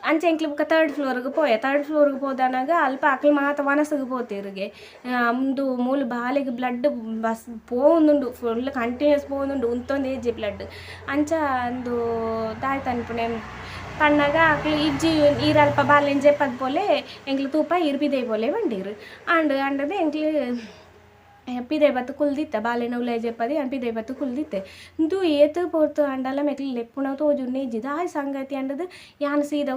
ಅಂಚೆ ಎಂಕ್ಲಿ ಬುಕ್ಕ 3rd ಫ್ಲೋರ್ಗೆ 3rd ಫ್ಲೋರ್ಗೆ ಹೋದನಾಗ ಅಲ್ಪ ಅಕ್ಲು ಮಾತ ಮನಸ್ಸಿಗೆ ಪೋತಿರಿಗೆ ಒಂದು ಮೂಲ ಬಾಲೆಗೆ ಬ್ಲಡ್ ಬಸ್ ಪೋಂದುಂಡು ಫುಲ್ ಕಂಟಿನ್ಯೂಸ್ ಪೋಂದುಂಡು ಉಂತೊಂದು ಏಜೆ ಬ್ಲಡ್ ಅಂಚ ಒಂದು ದಾಯ್ತು ಅನ್ಪುಣೆ ಪಣ್ಣಾಗ ಅಕ್ಲು ಇಜ್ಜಿ ಈರಲ್ಪ ಬಾಲೆನ್ ಜೆಪ್ಪದ ಪೋಲೆ ಎಂಕ್ಲು ತೂಪ ಇರ್ಬಿದೆ ಪೋಲೆ ಬಂಡೀರು ಅಂಡದೆ ಎಂಕ್ಲು ಪಿದೆ ಬತ್ತು ಕುಲ್ದಿತ್ತ ಬಾಲೆನ ಉಲೈ ಜೆಪ್ಪದಿ ಅಂಡ್ ಪಿದೆ ಬತ್ತು ಕುಲ್ದಿತ್ತೆ ಇಂದು ಏತು ಪೋರ್ತು ಅಂಡಲ್ಲ ಮೆಕ್ಲಿ ಲೆಪ್ಪುಣ ತೋಜು ನೆಜ್ಜಿದ ಆ ಸಂಗತಿ ಅಂಡದು ಯಾನು ಸೀದ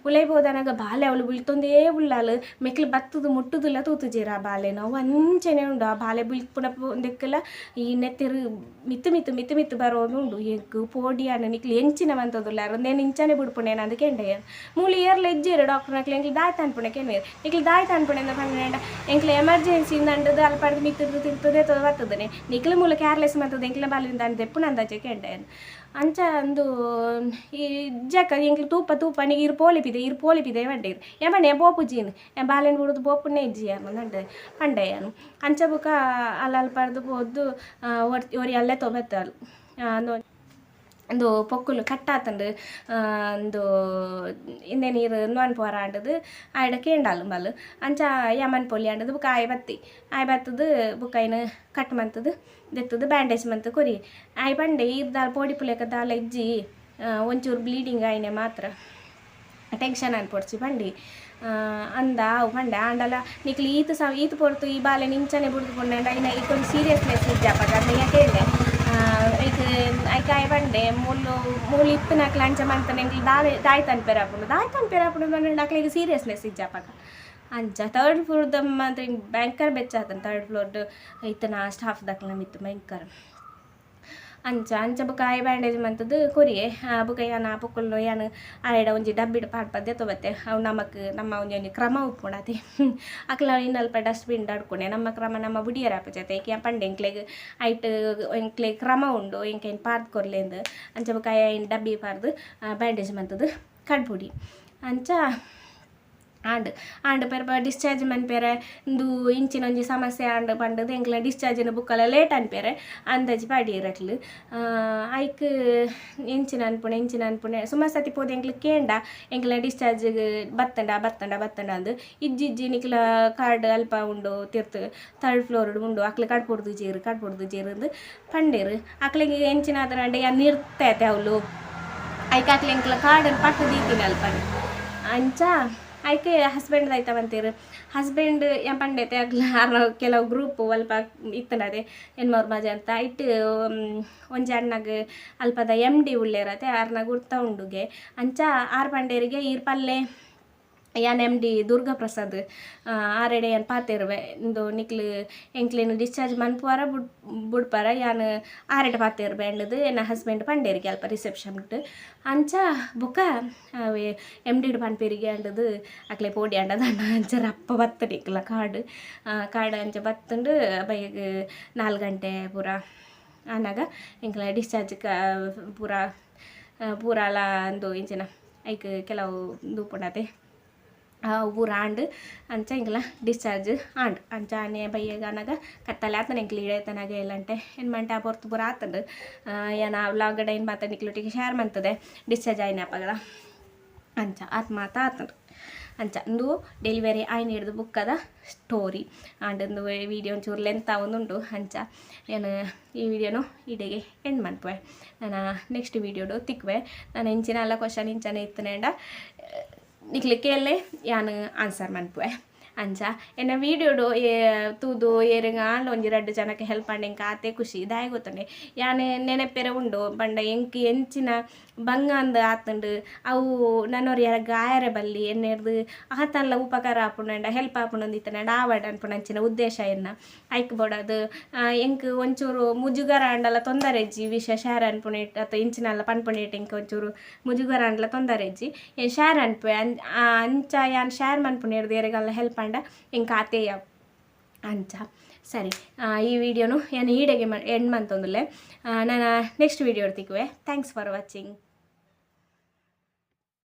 ಉಲೈ ಪೋದನಾಗ ಬಾಲೆ ಅವಳು ಬೀಳ್ತೊಂದೇ ಉಳ್ಳಾಲು ಮೆಕ್ಲಿ ಬತ್ತದು ಮುಟ್ಟುದಿಲ್ಲ ತೂತುಜೀರ ಆ ಬಾಲೆನ ಅವು ಅಂಚೆನೆ ಉಂಡು ಆ ಬಾಲೆ ಬೀಳ್ಪುಣ ದೆಕ್ಕಲ್ಲ ಈ ನೆತ್ತಿರು ಮಿತ್ತು ಬರೋದು ಉಂಡು ಎಗ್ಗು ಪೋಡಿ ಅನ್ನ ನಿಕ್ಲಿ ಎಂಚಿನವಂತದುಲ್ಲ ಒಂದೇನು ಇಂಚನೆ ಬಿಡ್ಪುಣೇನ ಅದು ಕೆಂಡೆಯ ಮೂಲಿ ಏರ್ಲ ಎಜ್ಜೇರು ಡಾಕ್ಟರ್ನಕ್ಲಿ ಎಂಕ್ಲಿ ದಾಯ್ತು ಅನ್ಪುಣೆ ಕೆನ್ನೇರು ನಿಕ್ಲಿ ದಾಯ್ತು ಅನ್ಪುಣೆ ಅಂತ ಪಂಡ ಎಂಕ್ಲಿ ಎಮರ್ಜೆನ್ಸಿ ಅಂಡದು ಅಲ್ಪ ಮಿತ್ತದು ತಿರ್ತದೆ ಬರ್ತದೆ ನಿಕ್ಲ ಮೂಲ ಕೇರ್ಲೆಸ್ ಮಾಡ್ತದೆ ಎಂಕ್ಲ ಬಾಲಿಂದ ದೆಪ್ಪು ನಂದಾಚೆ ಕೆಂಡೆ ಅಂಚ ಒಂದು ಈ ಜಕ್ಕ ಎಂಕ್ಲಿ ತೂಪ ನೀ ಇರು ಪೋಲಿಪಿದೆ ಬಂಡೇರು ಏಮಣ್ಣೆ ಬೋಪುಜೀನು ಬಾಲೆನ್ ಬಿಡುದು ಬೋಪುಣ್ಣೆ ಇಜ್ಜಿ ನಂಡೆ ಪಂಡೆಯನು ಅಂಚ ಬುಕ್ಕ ಅಲ್ಲಲ್ಪರ್ದು ಹೋದ್ದು ಒರಿ ಅಲ್ಲೇ ತೊಬತ್ತಲು ಒಂದು ಪೊಕ್ಕುಲು ಕಟ್ಟಾತಂಡು ಒಂದು ಇಂದೆ ನೀರು ನೋನ್ ಪೋರಾಂಡದು ಆಯ್ಡ ಕೇಂಡಾಲು ಬಲ್ಲು ಅಂಚ ಯಮನ್ ಪೊಲಿ ಆಂಡದು ಬುಕ್ಕ ಆಯ್ ಬತ್ತದು ಬುಕ್ಕ ಏನು ಕಟ್ ಮಂತದು ದೆತ್ತದು ಬ್ಯಾಂಡೇಜ್ ಮಂತು ಕೊರಿ ಆಯ್ ಬಂಡೆ ಇರ್ದಾಲ್ ಪೋಡಿ ಪುಲೆಕ ದಾಲ ಇಜ್ಜಿ ಒಂಚೂರು ಬ್ಲೀಡಿಂಗ್ ಆಯ್ನೆ ಮಾತ್ರ ಟೆನ್ಷನ್ ಅನ್ಪೊಡ್ಸಿ ಬಂಡಿ ಅಂದ ಅವು ಬಂಡೆ ಆಂಡಲ ನಿಕ್ಲಿ ಈತು ಪೊರ್ತು ಈ ಬಾಲೆ ನಿಂಚನೆ ಬಿಡ್ದು ಪೊಂಡೆ ಐನ ಈಗೊಂದು ಸೀರಿಯಸ್ನೆಸ್ ಇಜ್ಜಾಪದ ಅದನ್ನ ಕೇಳಿದೆ ಐಕಾಯಿ ಬಂಡೆ ಮೂಲು ಇಪ್ಪನಾಕ್ಲ ಅಂಚ ಮಂತನೆ ದಾಯ್ತು ಅನ್ಪೇರಾಪುಂಡು ನಾಕ್ಲಿಗೆ ಸೀರಿಯಸ್ನೆಸ್ ಇಜ್ಜಾಪಗ ಅಂಚ 3rd ಫ್ಲೋರ್ದ ಮಾತ್ರ ಭಯಂಕರ ಬೆಚ್ಚಾತನ 3rd ಫ್ಲೋರ್ದು ಇತ್ತನ ಸ್ಟಾಫ್ ದಕ್ಲ ಮಿತ್ತು ಭಯಂಕರ ಅಂಚ ಬುಕ್ಕ ಆಯ್ ಬ್ಯಾಂಡೇಜ್ ಮಂತದ್ದು ಕೊರಿಯೆ ಬುಕ್ಕ ಯಾನ ಪೊಕ್ಕಲ್ಲು ಯಾನು ಆಯ್ಡ ಒಂಜಿ ಡಬ್ಬಿಡು ಪಾಡ್ಪದ್ದೆ ತೊಬತ್ತೆ ಅವು ನಮ್ಮ ಒಂಜಿ ಕ್ರಮ ಉಪ್ಪುಣತಿ ಅಕ್ಲ ಇನ್ನಲ್ಪ ಡಸ್ಟ್ಬಿನ್ ಅಡ್ಕೊಣೆ ನಮ್ಮ ಕ್ರಮ ನಮ್ಮ ಬುಡಿಯರ ಆಪಜತೆ ಏಕೆ ಪಂಡೆ ಎಂಕ್ಲೆ ಕ್ರಮ ಉಂಡು ಎಂಕೇನು ಪಾರ್ದು ಕೊರ್ಲೆಂದು ಅಂಚ ಬುಕ್ಕ ಡಬ್ಬಿ ಪಾರ್ದು ಬ್ಯಾಂಡೇಜ್ ಮಂತದ್ದು ಕಡ್ಬುಡಿ ಅಂಚ ಆಂಡ್ ಪೆರ್ಪ ಡಿಸ್ಚಾರ್ಜ್ ಮನ್ಪೇರೆ ಇಂದು ಇಂಚಿನೊಂಜಿ ಸಮಸ್ಯೆ ಆಂಡ್ ಪಂಡದು ಎಂಕ್ಲ ಡಿಸ್ಚಾರ್ಜಿನ ಬುಕ್ಕಲ್ಲ ಲೇಟ್ ಅನ್ಪೇರೆ ಅಂದಾಜಿ ಪಾಡಿರಕ್ಲು ಐಕ್ ಇಂಚಿನ ಅನ್ಪುಣೆ ಸುಮಾರು ಸತಿ ಪೋದು ಎಂಕ್ಲು ಕೇಂಡ ಎಂಕ್ಲ ಡಿಸ್ಚಾರ್ಜ್ ಬತ್ತಂಡ ಅಂದು ಇಜ್ಜಿ ನಿಕ್ಲ ಕಾರ್ಡ್ ಅಲ್ಪ ಉಂಡು ತಿರ್ತು 3rd ಫ್ಲೋರ್ ಉಂಡು ಅಕ್ಲೆ ಕಡ್ಪೊಡ್ದು ಜೇರು ಅಂದು ಪಂಡೇರು ಅಕ್ಲೆಗೆ ಎಂಚಿನ ಅದರಂಡೆ ನಿರ್ತೈತೆ ಅವಳು ಐಕ್ ಅಕ್ಲೆ ಎಂಕ್ಲ ಕಾರ್ಡನ್ನು ಪಟ್ಟು ದೀತೀನಿ ಅಲ್ಪನೆ ಅಂಚ ಐಕೆ ಹಸ್ಬೆಂಡ್ ಆಯ್ತಾವಂತೀರು ಹಸ್ಬೆಂಡ್ ಏನು ಪಂಡೈತೆ ಆಗ್ಲ ಕೆಲವು ಗ್ರೂಪ್ ಅಲ್ಪ ಇತ್ತನದೆ ಎನ್ಮವ್ರ ಮಜೆ ಅಂತ ಇಟ್ಟು ಒಂಜಿ ಅಣ್ಣಗೆ ಅಲ್ಪದ MD ಉಳ್ಳೇರತೆ ಆರ್ನಾಗ ಉರ್ತಾ ಉಂಡುಗೆ ಅಂಚ ಆರು ಪಂಡೇರಿಗೆ ಈರ್ ಪಲ್ಲೆ ಯಾನ್ MD ದುರ್ಗಾಪ್ರಸಾದ್ ಆರೆಡೆ ಏನು ಪಾತಿರುವೆ ಇಂದು ನಿಕ್ಲು ಎಂಕ್ಲೇನು ಡಿಸ್ಚಾರ್ಜ್ ಮನ್ಪುವಾರ ಬುಡ್ಪಾರ ಯಾನ್ ಆರೆಡೆ ಪಾತಿರ್ಬೆ ಎಂಡದು ಎನ್ನ ಹಸ್ಬೆಂಡ್ ಪಂಡೇರಿಗೆ ಅಲ್ಪ ರಿಸೆಪ್ಷನ್ ಅಂಚ ಬೊಕ್ಕ MD ಪನ್ಪೇರಿಗೆ ಅಂಡದು ಅಕ್ಲೆ ಪೋಡಿ ಅಂಡದ ಅಂಚ ರಪ್ಪ ಬತ್ತ ನಿಕ್ಲ ಕಾರ್ಡ್ ಅಂಚ ಬತ್ತುಂಡು ಬೈಗೆ 4 ಗಂಟೆ ಪೂರ ಆನಾಗ ಎಂಕ್ಲ ಡಿಸ್ಚಾರ್ಜ್ ಪೂರ ಅಂದು ಇಂಚಿನ ಐಕ್ ಕೆಲವು ದೂಪುಂಡತೆ ಊರ ಆಂಡ್ ಅಂಚ ಇಂಕಲ ಡಿಸ್ಚಾರ್ಜ್ ಆಂಡ್ ಅಂಚ ಆನೆ ಬೈಯಗ ಅನಾಗ ಕತ್ತಲೆ ಆತನ ಎಂಕ್ಲು ಇಡೈತನಾಗ ಎಲ್ಲಂಟೆ ಏನು ಮಂಟೆ ಆ ಪೊರ್ತು ಪೂರ ಆತಂಡು ಏನ ವ್ಲಾಗಡ ಏನು ಮಾತಾಡಿ ನಿಕ್ಲೊಟ್ಟಿಗೆ ಶೇರ್ ಮಾಡ್ತದೆ ಡಿಸ್ಚಾರ್ಜ್ ಆಯ್ನಪ್ಪಗಳ ಅಂಚ ಆತಂಡು ಅಂಚ ಇಂದು ಡೆಲಿವರಿ ಆಯ್ನ ಹಿಡ್ದು ಬುಕ್ಕದ ಸ್ಟೋರಿ ಆಂಡ್ ಒಂದು ವಿಡಿಯೋ ಒಂಚೂರು ಲೆಂತ್ ಆವೊಂದುಂಡು ಅಂಚ ಏನು ಈ ವಿಡಿಯೋನು ಇಡೆಗೆ ಎಂಡ್ ಮನ್ಪುವೆ ನಾನು ನೆಕ್ಸ್ಟ್ ವಿಡಿಯೋಡು ತಿಕ್ವೆ ನಾನು ಇಂಚಿನ ಎಲ್ಲ ಕ್ವಶನ್ ಇಂಚನೆ ಇತ್ತನೇಂಡ ನಿಕ್ಲೆ ಕೇಳಲೆ ಯಾನು ಆನ್ಸರ್ ಮನ್ಪುವೆ ಅಂಚ ಎನ್ನ ವೀಡಿಯೋಡು ತೂದು ಏರಂಗ ಆಂಡ್ ಒಂಜಿ 2 ಜನಕ್ಕೆ ಹೆಲ್ಪ್ ಮಾಡಿ ಎಂಕ ಆತೆ ಖುಷಿ ದಾಯ ಗೊತ್ತಂಡೆ ಯಾನೆ ನೆನಪೆರೆ ಉಂಡು ಪಂಡ ಎಂಕಿ ಎಂಚಿನ ಬಂಗ ಅಂದ ಆತಂಡು ಅವು ನನ್ನೋರು ಯಾರ ಗಾಯರೆ ಬಲ್ಲಿ ಎನ್ನೆರ್ದು ಆತಲ್ಲ ಉಪಕಾರ ಆಪುಂಡ ಹೆಲ್ಪ್ ಆಪುಂಡೊಂದಿತ್ತಂಡ ಆವಾಡ್ ಅನ್ಪುಣಂಚಿನ ಉದ್ದೇಶ ಎನ್ನ ಐಕ್ ಬೋಡದು ಎಂಕ್ ಒಂಚೂರು ಮುಜುಗರ ಅಂಡಲ ತೊಂದರೆಜ್ಜಿ ವಿಷಯ ಶೇರ್ ಅನ್ಪುಣೇಟ್ ಅಥವಾ ಇಂಚಿನಲ್ಲ ಪನ್ಪುಣೇಟ್ ಎಂಕ ಒಂಚೂರು ಮುಜುಗರ ಅಂಡಲ ತೊಂದರೆಜ್ಜಿ ಶೇರ್ ಅನ್ಪುವೆ ಅಂಚ ಯಾನ್ ಶೇರ್ ಮನ್ಪುಣೇರ್ದು ಏರೆಗಲ್ಲ ಹೆಲ್ಪ್ ಅಂಡ ಎಂಕ ಆತೆಯ ಅಂಚ ಸರಿ ಈ ವಿಡಿಯೋನು ಏನು ಈಡೆಗೆ ಎಂಡ್ ಮಂತೊಂದುಲ್ಲೆ ನಾನು ನೆಕ್ಸ್ಟ್ ವಿಡಿಯೋ ತಿಕ್ಕುವೆ ಥ್ಯಾಂಕ್ಸ್ ಫಾರ್ ವಾಚಿಂಗ್.